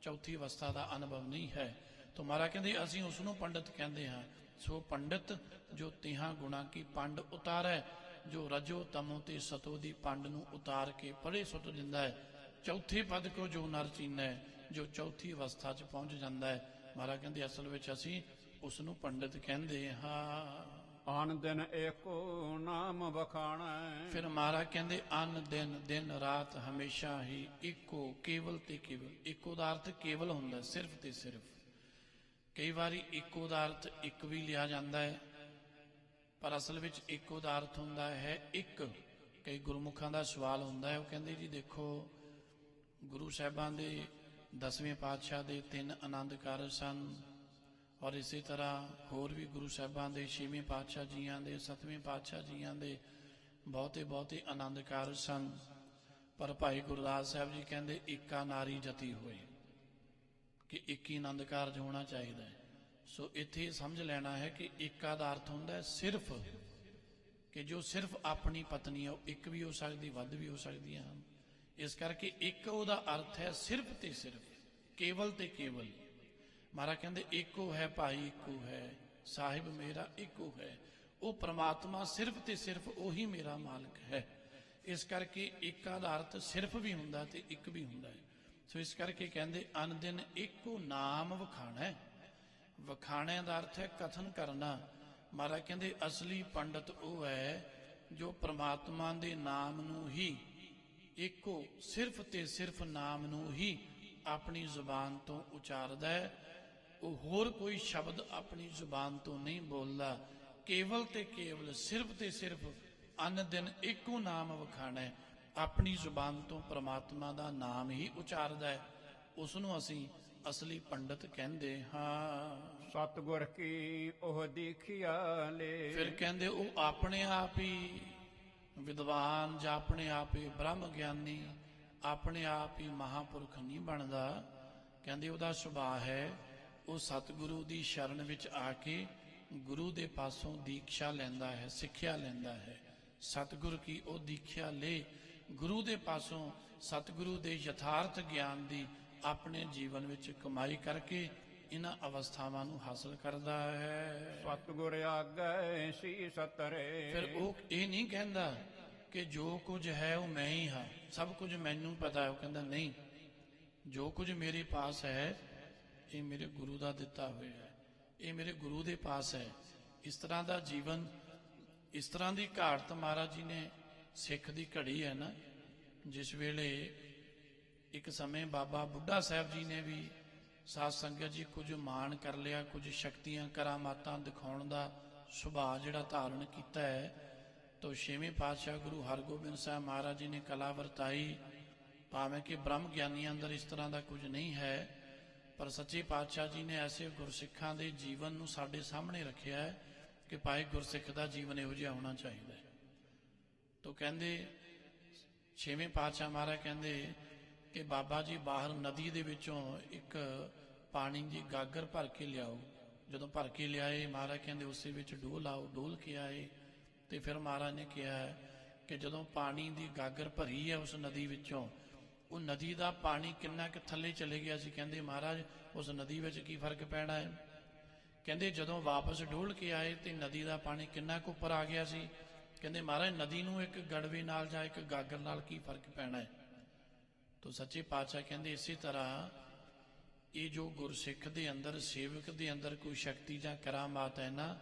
चौथी अवस्था का अनुभव नहीं है। ਤਾਂ ਮਹਾਰਾਜ ਕਹਿੰਦੇ ਅਸੀਂ ਉਸ ਨੂੰ ਪੰਡਤ ਕਹਿੰਦੇ ਹਾਂ। ਸੋ ਪੰਡਤ ਜੋ ਤਿਹਾਂ ਗੁਣਾ ਕੀ ਪੰਡ ਉਤਾਰੈ, ਜੋ ਰਜੋ ਤਮੋ ਤੇ ਸਤੋ ਦੀ ਪੰਡ ਨੂੰ ਉਤਾਰ ਕੇ ਪਰੇ ਸੁੱਟ ਦਿੰਦਾ ਹੈ। ਚੌਥੇ ਪਦ ਕੋ ਜੋ ਨਰ ਚੀਨੈ, ਜੋ ਚੌਥੀ ਅਵਸਥਾ 'ਚ ਪਹੁੰਚ ਜਾਂਦਾ ਹੈ। ਮਹਾਰਾਜ ਕਹਿੰਦੇ ਅਸਲ ਵਿੱਚ ਅਸੀਂ ਉਸ ਨੂੰ ਪੰਡਤ ਕਹਿੰਦੇ ਹਾਂ। ਆਨ ਦਿਨ ਏਕੋ ਨਾਮ ਵਖਾਣੈ। ਫਿਰ ਮਹਾਰਾਜ ਕਹਿੰਦੇ ਅਨ ਦਿਨ, ਦਿਨ ਰਾਤ ਹਮੇਸ਼ਾ ਹੀ ਇੱਕੋ, ਕੇਵਲ ਤੇ ਕੇਵਲ। ਇੱਕੋ ਦਾ ਅਰਥ ਕੇਵਲ ਹੁੰਦਾ, ਸਿਰਫ ਤੇ ਸਿਰਫ। ਕਈ ਵਾਰੀ ਇੱਕੋ ਦਾ ਅਰਥ ਇੱਕ ਵੀ ਲਿਆ ਜਾਂਦਾ ਹੈ, ਪਰ ਅਸਲ ਵਿੱਚ ਇੱਕੋ ਦਾ ਅਰਥ ਹੁੰਦਾ ਹੈ ਇੱਕ। ਕਈ ਗੁਰਮੁਖਾਂ ਦਾ ਸਵਾਲ ਹੁੰਦਾ ਹੈ, ਉਹ ਕਹਿੰਦੇ ਜੀ ਦੇਖੋ ਗੁਰੂ ਸਾਹਿਬਾਂ ਦੇ 10ਵੇਂ ਪਾਤਸ਼ਾਹ ਦੇ 3 ਆਨੰਦ ਕਾਰਜ ਸਨ, ਔਰ ਇਸੇ ਤਰ੍ਹਾਂ ਹੋਰ ਵੀ ਗੁਰੂ ਸਾਹਿਬਾਂ ਦੇ 6ਵੇਂ ਪਾਤਸ਼ਾਹ ਜੀਆਂ ਦੇ 7ਵੇਂ ਪਾਤਸ਼ਾਹ ਜੀਆਂ ਦੇ ਬਹੁਤੇ ਆਨੰਦ ਕਾਰਜ ਸਨ, ਪਰ ਭਾਈ ਗੁਰਦਾਸ ਸਾਹਿਬ ਜੀ ਕਹਿੰਦੇ ਏਕਾ ਨਾਰੀ ਜਤੀ ਹੋਈ, ਕਿ ਇੱਕ ਹੀ ਆਨੰਦ ਕਾਰਜ ਹੋਣਾ ਚਾਹੀਦਾ ਹੈ। ਸੋ ਇੱਥੇ ਸਮਝ ਲੈਣਾ ਹੈ ਕਿ ਏਕਾ ਦਾ ਅਰਥ ਹੁੰਦਾ ਹੈ ਸਿਰਫ, ਕਿ ਜੋ ਸਿਰਫ ਆਪਣੀ ਪਤਨੀ ਹੈ ਉਹ ਇੱਕ ਵੀ ਹੋ ਸਕਦੀ, ਵੱਧ ਵੀ ਹੋ ਸਕਦੀਆਂ ਹਨ। ਇਸ ਕਰਕੇ ਇੱਕ ਉਹਦਾ ਅਰਥ ਹੈ ਸਿਰਫ ਤੇ ਸਿਰਫ, ਕੇਵਲ ਤੇ ਕੇਵਲ। ਮਹਾਰਾਜ ਕਹਿੰਦੇ ਇੱਕੋ ਹੈ ਭਾਈ, ਇੱਕੋ ਹੈ ਸਾਹਿਬ ਮੇਰਾ, ਇੱਕੋ ਹੈ। ਉਹ ਪ੍ਰਮਾਤਮਾ ਸਿਰਫ ਤੇ ਸਿਰਫ ਉਹੀ ਮੇਰਾ ਮਾਲਕ ਹੈ। ਇਸ ਕਰਕੇ ਏਕਾ ਦਾ ਅਰਥ ਸਿਰਫ ਵੀ ਹੁੰਦਾ ਤੇ ਇੱਕ ਵੀ ਹੁੰਦਾ ਹੈ। ਸੋ ਇਸ ਕਰਕੇ ਕਹਿੰਦੇ ਅਨ ਦਿਨ ਇੱਕੋ ਨਾਮ ਵਖਾਣੈ। ਵਖਾਣਿਆਂ ਦਾ ਅਰਥ ਹੈ ਕਥਨ ਕਰਨਾ। ਮਹਾਰਾਜ ਕਹਿੰਦੇ ਅਸਲੀ ਪੰਡਤ ਉਹ ਹੈ ਜੋ ਪ੍ਰਮਾਤਮਾ ਦੇ ਨਾਮ ਨੂੰ ਹੀ, ਇੱਕੋ ਸਿਰਫ ਤੇ ਸਿਰਫ ਨਾਮ ਨੂੰ ਹੀ ਆਪਣੀ ਜ਼ੁਬਾਨ ਤੋਂ ਉਚਾਰਦਾ ਹੈ। ਉਹ ਹੋਰ ਕੋਈ ਸ਼ਬਦ ਆਪਣੀ ਜ਼ੁਬਾਨ ਤੋਂ ਨਹੀਂ ਬੋਲਦਾ, ਕੇਵਲ ਤੇ ਕੇਵਲ ਸਿਰਫ ਤੇ ਸਿਰਫ ਅਨ ਦਿਨ ਇੱਕੋ ਨਾਮ ਵਖਾਣੈ। ਆਪਣੀ ਜ਼ੁਬਾਨ ਤੋਂ ਪ੍ਰਮਾਤਮਾ ਦਾ ਨਾਮ ਹੀ ਉਚਾਰਦਾ ਹੈ। ਉਸ ਨੂੰ ਅਸੀਂ ਅਸਲੀ ਪੰਡਤ ਕਹਿੰਦੇ ਹਾਂ। ਸਤਿਗੁਰ ਕੀ ਉਹ ਦੀਖਿਆ ਲੈ। ਫਿਰ ਕਹਿੰਦੇ ਉਹ ਆਪਣੇ ਆਪ ਹੀ ਵਿਦਵਾਨ ਜਾਂ ਆਪਣੇ ਆਪ ਹੀ ਬ੍ਰਹਮ ਗਿਆਨੀ, ਆਪਣੇ ਆਪ ਹੀ ਮਹਾਂਪੁਰਖ ਨਹੀਂ ਬਣਦਾ। ਕਹਿੰਦੇ ਉਹਦਾ ਸੁਭਾਅ ਹੈ ਉਹ ਸਤਿਗੁਰੂ ਦੀ ਸ਼ਰਨ ਵਿੱਚ ਆ ਕੇ ਗੁਰੂ ਦੇ ਪਾਸੋਂ ਦੀਕਸ਼ਾ ਲੈਂਦਾ ਹੈ, ਸਿੱਖਿਆ ਲੈਂਦਾ ਹੈ। ਸਤਿਗੁਰ ਕੀ ਉਹ ਦੀਖਿਆ ਲੈ, ਗੁਰੂ ਦੇ ਪਾਸੋਂ ਸਤਿਗੁਰੂ ਦੇ ਯਥਾਰਥ ਗਿਆਨ ਦੀ ਆਪਣੇ ਜੀਵਨ ਵਿੱਚ ਕਮਾਈ ਕਰਕੇ ਇਹਨਾਂ ਅਵਸਥਾਵਾਂ ਨੂੰ ਹਾਸਲ ਕਰਦਾ ਹੈ। ਸਤਿਗੁਰ ਆਗੈ ਸੀਸ ਧਰੇ। ਫਿਰ ਉਹ ਇਹ ਨਹੀਂ ਕਹਿੰਦਾ ਕਿ ਜੋ ਕੁਝ ਹੈ ਉਹ ਮੈਂ ਹੀ ਹਾਂ, ਸਭ ਕੁਝ ਮੈਨੂੰ ਪਤਾ ਹੈ। ਉਹ ਕਹਿੰਦਾ ਨਹੀਂ, ਜੋ ਕੁਝ ਮੇਰੇ ਪਾਸ ਹੈ ਇਹ ਮੇਰੇ ਗੁਰੂ ਦਾ ਦਿੱਤਾ ਹੋਇਆ ਹੈ, ਇਹ ਮੇਰੇ ਗੁਰੂ ਦੇ ਪਾਸ ਹੈ। ਇਸ ਤਰ੍ਹਾਂ ਦਾ ਜੀਵਨ, ਇਸ ਤਰ੍ਹਾਂ ਦੀ ਘਾਟ ਮਹਾਰਾਜ ਜੀ ਨੇ ਸਿੱਖ ਦੀ ਘੜੀ ਹੈ ਨਾ, ਜਿਸ ਵੇਲੇ ਇੱਕ ਸਮੇਂ ਬਾਬਾ ਬੁੱਢਾ ਸਾਹਿਬ ਜੀ ਨੇ ਵੀ ਸਾਧ ਸੰਗਤ ਜੀ ਕੁਝ ਮਾਣ ਕਰ ਲਿਆ, ਕੁਝ ਸ਼ਕਤੀਆਂ ਕਰਾਮਾਤਾਂ ਦਿਖਾਉਣ ਦਾ ਸੁਭਾਅ ਜਿਹੜਾ ਧਾਰਨ ਕੀਤਾ ਹੈ, ਤਾਂ 6ਵੇਂ ਪਾਤਸ਼ਾਹ ਗੁਰੂ ਹਰਗੋਬਿੰਦ ਸਾਹਿਬ ਮਹਾਰਾਜ ਜੀ ਨੇ ਕਲਾ ਵਰਤਾਈ। ਭਾਵੇਂ ਕਿ ਬ੍ਰਹਮ ਗਿਆਨੀਆਂ ਅੰਦਰ ਇਸ ਤਰ੍ਹਾਂ ਦਾ ਕੁਝ ਨਹੀਂ ਹੈ, ਪਰ ਸੱਚੇ ਪਾਤਸ਼ਾਹ ਜੀ ਨੇ ਐਸੇ ਗੁਰਸਿੱਖਾਂ ਦੇ ਜੀਵਨ ਨੂੰ ਸਾਡੇ ਸਾਹਮਣੇ ਰੱਖਿਆ ਹੈ ਕਿ ਭਾਈ ਗੁਰਸਿੱਖ ਦਾ ਜੀਵਨ ਇਹੋ ਜਿਹਾ ਹੋਣਾ ਚਾਹੀਦਾ ਹੈ। ਤਾਂ ਕਹਿੰਦੇ 6ਵੇਂ ਪਾਤਸ਼ਾਹ ਮਹਾਰਾਜ ਕਹਿੰਦੇ ਕਿ ਬਾਬਾ ਜੀ ਬਾਹਰ ਨਦੀ ਦੇ ਵਿੱਚੋਂ ਇੱਕ ਪਾਣੀ ਦੀ ਗਾਗਰ ਭਰ ਕੇ ਲਿਆਓ। ਜਦੋਂ ਭਰ ਕੇ ਲਿਆਏ ਮਹਾਰਾਜ ਕਹਿੰਦੇ ਉਸੇ ਵਿੱਚ ਡੋਲ ਆਓ। ਡੋਲ ਕੇ ਆਏ ਤੇ ਫਿਰ ਮਹਾਰਾਜ ਨੇ ਕਿਹਾ ਕਿ ਜਦੋਂ ਪਾਣੀ ਦੀ ਗਾਗਰ ਭਰੀ ਹੈ ਉਸ ਨਦੀ ਵਿੱਚੋਂ, ਉਹ ਨਦੀ ਦਾ ਪਾਣੀ ਕਿੰਨਾ ਕੁ ਥੱਲੇ ਚਲੇ ਗਿਆ ਸੀ। ਕਹਿੰਦੇ ਮਹਾਰਾਜ ਉਸ ਨਦੀ ਵਿੱਚ ਕੀ ਫਰਕ ਪੈਣਾ ਹੈ। ਕਹਿੰਦੇ ਜਦੋਂ ਵਾਪਸ ਡੋਲ ਕੇ ਆਏ ਤੇ ਨਦੀ ਦਾ ਪਾਣੀ ਕਿੰਨਾ ਕੁ ਉੱਪਰ ਆ ਗਿਆ ਸੀ। ਕਹਿੰਦੇ ਮਹਾਰਾਜ ਨਦੀ ਨੂੰ ਇੱਕ ਗੜਵੇ ਨਾਲ ਜਾਂ ਇੱਕ ਗਾਗਰ ਨਾਲ ਕੀ ਫਰਕ ਪੈਣਾ ਹੈ। ਤਾਂ ਸੱਚੇ ਪਾਤਸ਼ਾਹ ਕਹਿੰਦੇ ਇਸੇ ਤਰ੍ਹਾਂ ਇਹ ਜੋ ਗੁਰਸਿੱਖ ਦੇ ਅੰਦਰ, ਸੇਵਕ ਦੇ ਅੰਦਰ ਕੋਈ ਸ਼ਕਤੀ ਜਾਂ ਕਰਾਮਾਤ ਹੈ ਨਾ,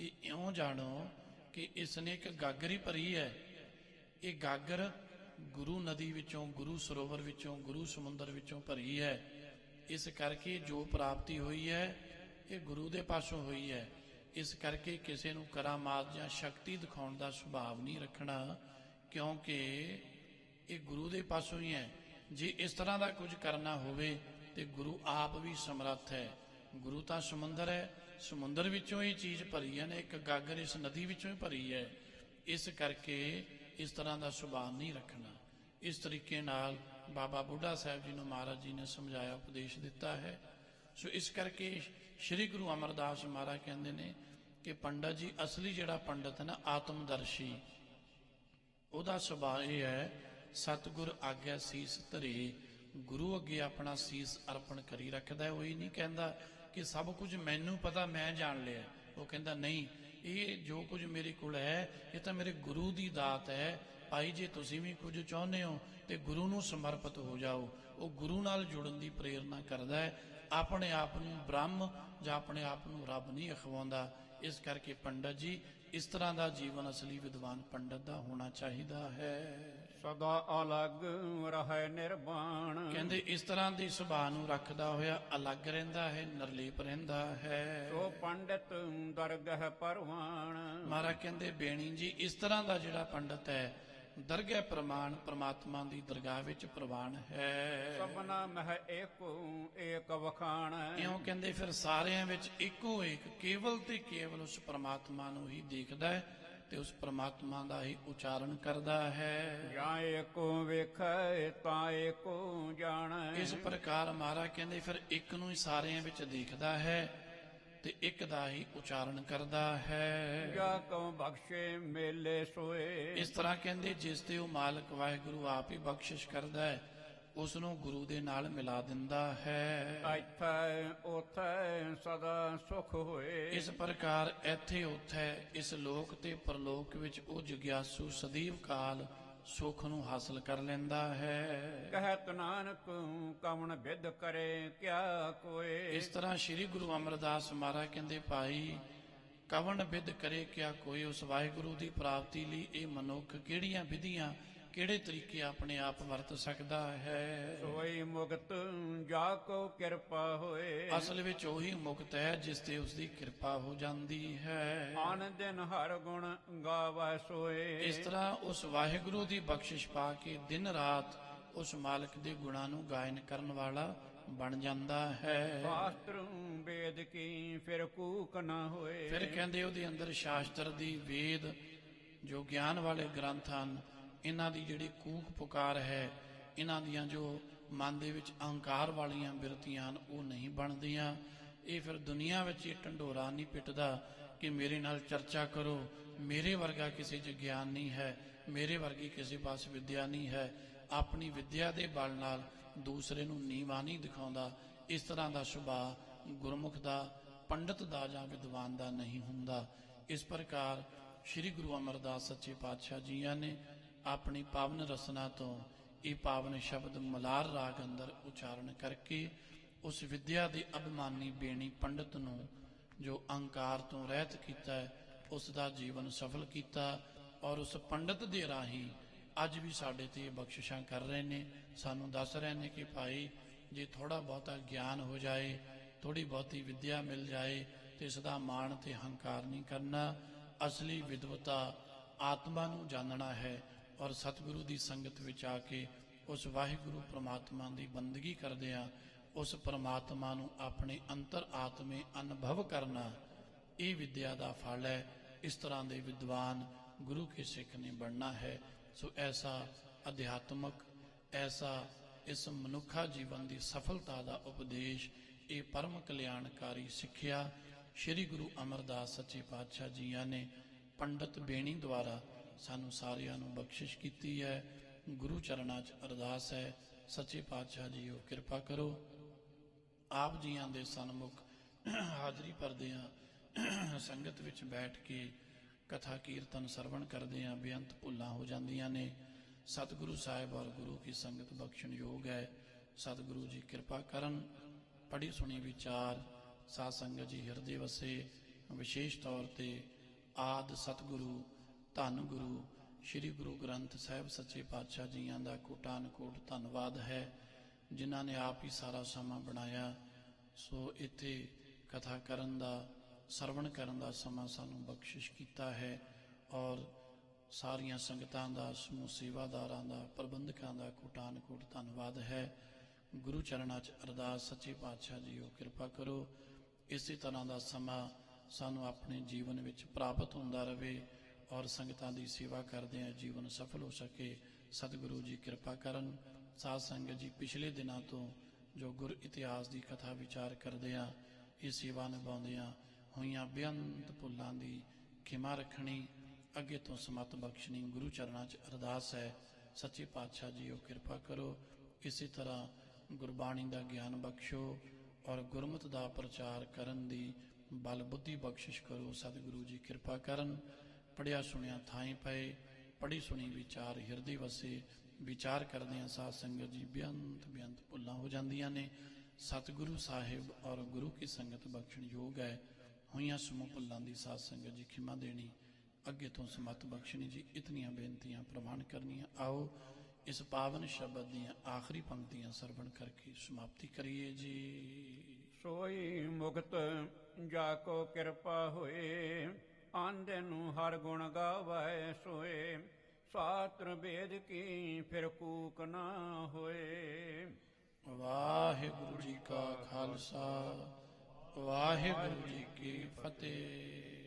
ਇਹ ਇਉਂ ਜਾਣੋ ਕਿ ਇਸ ਨੇ ਇੱਕ ਗਾਗਰ ਹੀ ਭਰੀ ਹੈ। ਇਹ ਗਾਗਰ ਗੁਰੂ ਨਦੀ ਵਿੱਚੋਂ, ਗੁਰੂ ਸਰੋਵਰ ਵਿੱਚੋਂ, ਗੁਰੂ ਸਮੁੰਦਰ ਵਿੱਚੋਂ ਭਰੀ ਹੈ। ਇਸ ਕਰਕੇ ਜੋ ਪ੍ਰਾਪਤੀ ਹੋਈ ਹੈ ਇਹ ਗੁਰੂ ਦੇ ਪਾਸੋਂ ਹੋਈ ਹੈ। ਇਸ ਕਰਕੇ ਕਿਸੇ ਨੂੰ ਕਰਾਮਾਤ ਜਾਂ ਸ਼ਕਤੀ ਦਿਖਾਉਣ ਦਾ ਸੁਭਾਵ ਨਹੀਂ ਰੱਖਣਾ, ਕਿਉਂਕਿ ਇਹ ਗੁਰੂ ਦੇ ਪਾਸੋਂ ਹੀ ਹੈ। ਜੇ ਇਸ ਤਰ੍ਹਾਂ ਦਾ ਕੁਝ ਕਰਨਾ ਹੋਵੇ ਤੇ ਗੁਰੂ ਆਪ ਵੀ ਸਮਰੱਥ ਹੈ। ਗੁਰੂ ਤਾਂ ਸਮੁੰਦਰ ਹੈ, ਸਮੁੰਦਰ ਵਿੱਚੋਂ ਇਹ ਚੀਜ਼ ਭਰੀ ਹੈ ਨਾ, ਇੱਕ ਗਾਗਰ ਇਸ ਨਦੀ ਵਿੱਚੋਂ ਹੀ ਭਰੀ ਹੈ। ਇਸ ਕਰਕੇ ਇਸ ਤਰ੍ਹਾਂ ਦਾ ਸੁਭਾਅ ਨਹੀਂ ਰੱਖਣਾ। ਇਸ ਤਰੀਕੇ ਨਾਲ ਬਾਬਾ ਬੁੱਢਾ ਸਾਹਿਬ ਜੀ ਨੂੰ ਮਹਾਰਾਜ ਜੀ ਨੇ ਸਮਝਾਇਆ, ਉਪਦੇਸ਼ ਦਿੱਤਾ ਹੈ। ਸੋ ਇਸ ਕਰਕੇ ਸ੍ਰੀ ਗੁਰੂ ਅਮਰਦਾਸ ਮਹਾਰਾਜ ਕਹਿੰਦੇ ਨੇ ਕਿ ਪੰਡਤ ਜੀ, ਅਸਲੀ ਜਿਹੜਾ ਪੰਡਤ ਹੈ ਨਾ, ਆਤਮਦਰਸ਼ੀ, ਉਹਦਾ ਸੁਭਾਅ ਇਹ ਹੈ ਸਤਿਗੁਰ ਆਗਿਆ ਸੀਸ ਧਰੇ, ਗੁਰੂ ਅੱਗੇ ਆਪਣਾ ਸੀਸ ਅਰਪਣ ਕਰੀ ਰੱਖਦਾ ਹੈ। ਉਹ ਇਹ ਨਹੀਂ ਕਹਿੰਦਾ ਕਿ ਸਭ ਕੁਝ ਮੈਨੂੰ ਪਤਾ, ਮੈਂ ਜਾਣ ਲਿਆ। ਉਹ ਕਹਿੰਦਾ ਨਹੀਂ, ਇਹ ਜੋ ਕੁਝ ਮੇਰੇ ਕੋਲ ਹੈ ਇਹ ਤਾਂ ਮੇਰੇ ਗੁਰੂ ਦੀ ਦਾਤ ਹੈ। ਭਾਈ ਜੇ ਤੁਸੀਂ ਵੀ ਕੁਝ ਚਾਹੁੰਦੇ ਹੋ ਤੇ ਗੁਰੂ ਨੂੰ ਸਮਰਪਿਤ ਹੋ ਜਾਓ। ਉਹ ਗੁਰੂ ਨਾਲ ਜੁੜਨ ਦੀ ਪ੍ਰੇਰਨਾ ਕਰਦਾ ਹੈ, ਆਪਣੇ ਆਪ ਨੂੰ ਬ੍ਰਹਮ ਜਾਂ ਆਪਣੇ ਆਪ ਨੂੰ ਰੱਬ ਨਹੀਂ ਅਖਵਾਉਂਦਾ। ਇਸ ਕਰਕੇ ਪੰਡਤ ਜੀ, ਇਸ ਤਰ੍ਹਾਂ ਦਾ ਜੀਵਨ ਅਸਲੀ ਵਿਦਵਾਨ ਪੰਡਤ ਦਾ ਹੋਣਾ ਚਾਹੀਦਾ ਹੈ। ਸਦਾ ਅਲਗ ਰਹਿ ਨਿਰਵਾਣ। ਕਹਿੰਦੇ ਇਸ ਤਰ੍ਹਾਂ ਦੀ ਸੁਭਾਅ ਨੂੰ ਰੱਖਦਾ ਹੋਇਆ ਅਲੱਗ ਰਹਿੰਦਾ ਹੈ, ਨਿਰਲੇਪ ਰਹਿੰਦਾ ਹੈ। ਸੋ ਪੰਡਿਤ ਦਰਗਹ ਪਰਵਾਣ। ਮਹਾਰਾਜ ਕਹਿੰਦੇ ਬੇਣੀ ਜੀ, ਇਸ ਤਰ੍ਹਾਂ ਦਾ ਜਿਹੜਾ ਪੰਡਤ ਹੈ ਦਰਗਹਿ ਪ੍ਰਮਾਣ, ਪ੍ਰਮਾਤਮਾ ਦੀ ਦਰਗਾਹ ਵਿੱਚ ਪ੍ਰਵਾਨ ਹੈ। ਸਭਨਾ ਮਹਿ ਏਕੋ ਏਕ ਵਖਾਣ। ਇਉਂ ਕਹਿੰਦੇ ਫਿਰ ਸਾਰਿਆਂ ਵਿੱਚ ਇੱਕੋ ਇੱਕ ਕੇਵਲ ਤੇ ਕੇਵਲ ਉਸ ਪ੍ਰਮਾਤਮਾ ਨੂੰ ਹੀ ਦੇਖਦਾ ਹੈ ਤੇ ਉਸ ਪ੍ਰਮਾਤਮਾ ਦਾ ਹੀ ਉਚਾਰਨ ਕਰਦਾ ਹੈ। ਜਾਂ ਏਕੋ ਵੇਖੈ ਤਾਂ ਏਕੋ ਜਾਣੈ। ਇਸ ਪ੍ਰਕਾਰ ਮਹਾਰਾਜ ਕਹਿੰਦੇ ਫਿਰ ਇੱਕ ਨੂੰ ਹੀ ਸਾਰਿਆਂ ਵਿੱਚ ਦੇਖਦਾ ਹੈ ਤੇ ਇੱਕ ਦਾ ਹੀ ਉਚਾਰਨ ਕਰਦਾ ਹੈ। ਜਾ ਕਉ ਬਖਸ਼ੇ ਮੇਲੇ ਸੋਏ। ਇਸ ਤਰ੍ਹਾਂ ਕਹਿੰਦੇ ਜਿਸ ਤੇ ਉਹ ਮਾਲਕ ਵਾਹਿਗੁਰੂ ਆਪ ਹੀ ਬਖਸ਼ਿਸ਼ ਕਰਦਾ ਹੈ, ਉਸ ਨੂੰ ਗੁਰੂ ਦੇ ਨਾਲ ਮਿਲਾ ਦਿੰਦਾ ਹੈ। ਇੱਥੈ ਉਥੈ ਸਦਾ ਸੁਖ ਹੋਏ। ਇਸ ਪ੍ਰਕਾਰ ਇੱਥੇ ਉੱਥੇ ਇਸ ਲੋਕ ਤੇ ਪਰਲੋਕ ਵਿੱਚ ਉਹ ਜਗਿਆਸੂ ਸਦੀਵ ਕਾਲ ਸੁਖ ਨੂੰ ਹਾਸਲ ਕਰ ਲੈਂਦਾ ਹੈ। ਕਹਿਤ ਨਾਨਕ ਕਵਣ ਵਿਦ ਕਰੇ ਕਿਆ ਕੋਏ। ਇਸ ਤਰ੍ਹਾਂ ਸ੍ਰੀ ਗੁਰੂ ਅਮਰਦਾਸ ਮਹਾਰਾਜ ਕਹਿੰਦੇ ਭਾਈ, ਕਵਣ ਵਿਦ ਕਰੇ ਕਿਆ ਕੋਈ। ਉਸ ਵਾਹਿਗੁਰੂ ਦੀ ਪ੍ਰਾਪਤੀ ਲਈ ਇਹ ਮਨੁੱਖ ਕਿਹੜੀਆਂ ਵਿਧੀਆਂ, ਕਿਹੜੇ ਤਰੀਕੇ ਆਪਣੇ ਆਪ ਵਰਤ ਸਕਦਾ ਹੈ। ਸੋਈ ਮੁਕਤ ਜਾ ਕੋ ਕਿਰਪਾ ਹੋਏ। ਅਸਲ ਵਿੱਚ ਉਹੀ ਮੁਕਤ ਹੈ ਜਿਸ ਤੇ ਉਸ ਦੀ ਕਿਰਪਾ ਹੋ ਜਾਂਦੀ ਹੈ। ਆਨ ਦਿਨ ਹਰ ਗੁਣ ਗਾਵੈ ਸੋਏ। ਇਸ ਤਰ੍ਹਾਂ ਉਸ ਵਾਹਿਗੁਰੂ ਦੀ ਬਖਸ਼ਿਸ਼ ਪਾ ਕੇ ਦਿਨ ਰਾਤ ਉਸ ਮਾਲਕ ਦੇ ਗੁਣਾਂ ਨੂੰ ਗਾਇਨ ਕਰਨ ਵਾਲਾ ਬਣ ਜਾਂਦਾ ਹੈ। ਸ਼ਾਸਤਰ ਵੇਦ ਕੀ ਫਿਰ ਕੂਕ ਨਾ ਹੋਏ। ਫਿਰ ਕਹਿੰਦੇ ਉਹਦੇ ਅੰਦਰ ਸ਼ਾਸਤਰ ਦੀ, ਵੇਦ ਜੋ ਗਿਆਨ ਵਾਲੇ ਗ੍ਰੰਥ ਹਨ, ਇਹਨਾਂ ਦੀ ਜਿਹੜੀ ਕੂਕ ਪੁਕਾਰ ਹੈ, ਇਹਨਾਂ ਦੀਆਂ ਜੋ ਮਨ ਦੇ ਵਿੱਚ ਅਹੰਕਾਰ ਵਾਲੀਆਂ ਬਿਰਤੀਆਂ ਹਨ, ਉਹ ਨਹੀਂ ਬਣਦੀਆਂ। ਇਹ ਫਿਰ ਦੁਨੀਆ ਵਿੱਚ ਇਹ ਢੰਡੋਰਾ ਨਹੀਂ ਪਿੱਟਦਾ ਕਿ ਮੇਰੇ ਨਾਲ ਚਰਚਾ ਕਰੋ, ਮੇਰੇ ਵਰਗਾ ਕਿਸੇ 'ਚ ਗਿਆਨ ਨਹੀਂ ਹੈ, ਮੇਰੇ ਵਰਗੀ ਕਿਸੇ ਪਾਸ ਵਿਦਿਆ ਨਹੀਂ ਹੈ। ਆਪਣੀ ਵਿਦਿਆ ਦੇ ਬਲ ਨਾਲ ਦੂਸਰੇ ਨੂੰ ਨੀਵਾਂ ਨਹੀਂ ਦਿਖਾਉਂਦਾ। ਇਸ ਤਰ੍ਹਾਂ ਦਾ ਸੁਭਾਅ ਗੁਰਮੁਖ ਦਾ, ਪੰਡਤ ਦਾ ਜਾਂ ਵਿਦਵਾਨ ਦਾ ਨਹੀਂ ਹੁੰਦਾ। ਇਸ ਪ੍ਰਕਾਰ ਸ੍ਰੀ ਗੁਰੂ ਅਮਰਦਾਸ ਸੱਚੇ ਪਾਤਸ਼ਾਹ ਜੀਆਂ ਨੇ ਆਪਣੀ ਪਾਵਨ ਰਸਨਾ ਤੋਂ ਇਹ ਪਾਵਨ ਸ਼ਬਦ ਮਲਾਰ ਰਾਗ ਅੰਦਰ ਉਚਾਰਨ ਕਰਕੇ ਉਸ ਵਿਦਿਆ ਦੇ ਅਭਿਮਾਨੀ ਬੇਣੀ ਪੰਡਤ ਨੂੰ ਜੋ ਅਹੰਕਾਰ ਤੋਂ ਰਹਿਤ ਕੀਤਾ ਹੈ, ਉਸ ਦਾ ਜੀਵਨ ਸਫਲ ਕੀਤਾ। ਔਰ ਉਸ ਪੰਡਤ ਦੇ ਰਾਹੀਂ ਅੱਜ ਵੀ ਸਾਡੇ ਤੇ ਬਖਸ਼ਿਸ਼ਾਂ ਕਰ ਰਹੇ ਨੇ, ਸਾਨੂੰ ਦੱਸ ਰਹੇ ਨੇ ਕਿ ਭਾਈ ਜੇ ਥੋੜਾ ਬਹੁਤਾ ਗਿਆਨ ਹੋ ਜਾਏ, ਥੋੜੀ ਬਹੁਤੀ ਵਿਦਿਆ ਮਿਲ ਜਾਏ ਤੇ ਇਸ ਦਾ ਮਾਣ ਤੇ ਹੰਕਾਰ ਨਹੀਂ ਕਰਨਾ। ਅਸਲੀ ਵਿਦਵਤਾ ਆਤਮਾ ਨੂੰ ਜਾਣਨਾ ਹੈ ਔਰ ਸਤਿਗੁਰੂ ਦੀ ਸੰਗਤ ਵਿੱਚ ਆ ਕੇ ਉਸ ਵਾਹਿਗੁਰੂ ਪ੍ਰਮਾਤਮਾ ਦੀ ਬੰਦਗੀ ਕਰਦਿਆਂ ਉਸ ਪ੍ਰਮਾਤਮਾ ਨੂੰ ਆਪਣੇ ਅੰਤਰ ਆਤਮੇ ਅਨੁਭਵ ਕਰਨਾ, ਇਹ ਵਿਦਿਆ ਦਾ ਫਲ ਹੈ। ਇਸ ਤਰ੍ਹਾਂ ਦੇ ਵਿਦਵਾਨ ਗੁਰੂ ਕੇ ਸਿੱਖ ਨੇ ਬਣਨਾ ਹੈ। ਸੋ ਐਸਾ ਅਧਿਆਤਮਕ, ਐਸਾ ਇਸ ਮਨੁੱਖਾ ਜੀਵਨ ਦੀ ਸਫਲਤਾ ਦਾ ਉਪਦੇਸ਼, ਇਹ ਪਰਮ ਕਲਿਆਣਕਾਰੀ ਸਿੱਖਿਆ ਸ੍ਰੀ ਗੁਰੂ ਅਮਰਦਾਸ ਸੱਚੇ ਪਾਤਸ਼ਾਹ ਜੀਆਂ ਨੇ ਪੰਡਤ ਬੇਣੀ ਦੁਆਰਾ ਸਾਨੂੰ ਸਾਰਿਆਂ ਨੂੰ ਬਖਸ਼ਿਸ਼ ਕੀਤੀ ਹੈ। ਗੁਰੂ ਚਰਨਾਂ 'ਚ ਅਰਦਾਸ ਹੈ, ਸੱਚੇ ਪਾਤਸ਼ਾਹ ਜੀਓ ਕਿਰਪਾ ਕਰੋ। ਆਪ ਜੀਆਂ ਦੇ ਸਨਮੁਖ ਹਾਜ਼ਰੀ ਭਰਦਿਆਂ ਸੰਗਤ ਵਿੱਚ ਬੈਠ ਕੇ ਕਥਾ ਕੀਰਤਨ ਸਰਵਣ ਕਰਦਿਆਂ ਬੇਅੰਤ ਭੁੱਲਾਂ ਹੋ ਜਾਂਦੀਆਂ ਨੇ। ਸਤਿਗੁਰੂ ਸਾਹਿਬ ਔਰ ਗੁਰੂ ਕੀ ਸੰਗਤ ਬਖਸ਼ਣ ਯੋਗ ਹੈ। ਸਤਿਗੁਰੂ ਜੀ ਕਿਰਪਾ ਕਰਨ। ਪੜ੍ਹੀ ਸੁਣੀ ਵਿਚਾਰ ਸਾਧ ਸੰਗਤ ਜੀ ਹਿਰਦੇ ਵਸੇ। ਵਿਸ਼ੇਸ਼ ਤੌਰ ਤੇ ਆਦਿ ਸਤਿਗੁਰੂ ਧੰਨ ਗੁਰੂ ਸ੍ਰੀ ਗੁਰੂ ਗ੍ਰੰਥ ਸਾਹਿਬ ਸੱਚੇ ਪਾਤਸ਼ਾਹ ਜੀਆਂ ਦਾ ਕੋਟਾਨ ਕੋਟ ਧੰਨਵਾਦ ਹੈ, ਜਿਨ੍ਹਾਂ ਨੇ ਆਪ ਹੀ ਸਾਰਾ ਸਮਾਂ ਬਣਾਇਆ। ਸੋ ਇੱਥੇ ਕਥਾ ਕਰਨ ਦਾ, ਸਰਵਣ ਕਰਨ ਦਾ ਸਮਾਂ ਸਾਨੂੰ ਬਖਸ਼ਿਸ਼ ਕੀਤਾ ਹੈ ਔਰ ਸਾਰੀਆਂ ਸੰਗਤਾਂ ਦਾ, ਸਮੂਹ ਸੇਵਾਦਾਰਾਂ ਦਾ, ਪ੍ਰਬੰਧਕਾਂ ਦਾ ਕੋਟਾਨ ਕੋਟ ਧੰਨਵਾਦ ਹੈ। ਗੁਰੂ ਚਰਨਾਂ 'ਚ ਅਰਦਾਸ, ਸੱਚੇ ਪਾਤਸ਼ਾਹ ਜੀਓ ਕਿਰਪਾ ਕਰੋ। ਇਸੇ ਤਰ੍ਹਾਂ ਦਾ ਸਮਾਂ ਸਾਨੂੰ ਆਪਣੇ ਜੀਵਨ ਵਿੱਚ ਪ੍ਰਾਪਤ ਹੁੰਦਾ ਰਹੇ ਔਰ ਸੰਗਤਾਂ ਦੀ ਸੇਵਾ ਕਰਦਿਆਂ ਜੀਵਨ ਸਫਲ ਹੋ ਸਕੇ। ਸਤਿਗੁਰੂ ਜੀ ਕਿਰਪਾ ਕਰਨ। ਸਾਧ ਸੰਗਤ ਜੀ ਪਿਛਲੇ ਦਿਨਾਂ ਤੋਂ ਜੋ ਗੁਰ ਇਤਿਹਾਸ ਦੀ ਕਥਾ ਵਿਚਾਰ ਕਰਦਿਆਂ, ਇਹ ਸੇਵਾ ਨਿਭਾਉਂਦਿਆਂ ਹੋਈਆਂ ਬੇਅੰਤ ਭੁੱਲਾਂ ਦੀ ਖਿਮਾ ਰੱਖਣੀ, ਅੱਗੇ ਤੋਂ ਸਮਤ ਬਖਸ਼ਣੀ, ਗੁਰੂ ਚਰਨਾਂ 'ਚ ਅਰਦਾਸ ਹੈ। ਸੱਚੇ ਪਾਤਸ਼ਾਹ ਜੀਓ ਕਿਰਪਾ ਕਰੋ। ਇਸੇ ਤਰ੍ਹਾਂ ਗੁਰਬਾਣੀ ਦਾ ਗਿਆਨ ਬਖਸ਼ੋ ਔਰ ਗੁਰਮਤਿ ਦਾ ਪ੍ਰਚਾਰ ਕਰਨ ਦੀ ਬਲ ਬੁੱਧੀ ਬਖਸ਼ਿਸ਼ ਕਰੋ। ਸਤਿਗੁਰੂ ਜੀ ਕਿਰਪਾ ਕਰਨ। ਪੜਿਆ ਸੁਣਿਆ ਥਾਈਂ ਪਏ, ਪੜੀ ਸੁਣੀ ਵਿਚਾਰ ਹਿਰਦੇ ਵਸੇ। ਵਿਚਾਰ ਕਰਦਿਆਂ ਸਾਧ ਸੰਗਤ ਜੀ ਬੇਅੰਤ ਭੁੱਲਾਂ ਹੋ ਜਾਂਦੀਆਂ ਨੇ। ਸਤਿਗੁਰੂ ਸਾਹਿਬ ਔਰ ਗੁਰੂ ਕੀ ਸੰਗਤ ਬਖਸ਼ਣ ਯੋਗ ਹੈ। ਹੋਈਆਂ ਸਮੂਹ ਭੁੱਲਾਂ ਦੀ ਸਾਧ ਸੰਗਤ ਜੀ ਖਿਮਾ ਦੇਣੀ, ਅੱਗੇ ਤੋਂ ਸਮਤ ਬਖਸ਼ਣੀ ਜੀ। ਇਤਨੀਆਂ ਬੇਨਤੀਆਂ ਪ੍ਰਵਾਨ ਕਰਨੀਆਂ। ਆਓ ਇਸ ਪਾਵਨ ਸ਼ਬਦ ਦੀਆਂ ਆਖਰੀ ਪੰਕਤੀਆਂ ਸਰਵਣ ਕਰਕੇ ਸਮਾਪਤੀ ਕਰੀਏ ਜੀ। ਸੋਈ ਮੁਕਤ ਜਾ ਕੋ ਕਿਰਪਾ ਹੋਏ, ਆਂਦੇ ਨੂੰ ਹਰ ਗੁਣ ਗਾਵੈ ਸੋਏ। ਸਾਤਰ ਭੇਦ ਕੀ ਫਿਰ ਕੂਕ ਨਾ ਹੋਏ। ਵਾਹਿਗੁਰੂ ਜੀ ਕਾ ਖਾਲਸਾ, ਵਾਹਿਗੁਰੂ ਜੀ ਕੀ ਫਤਿਹ।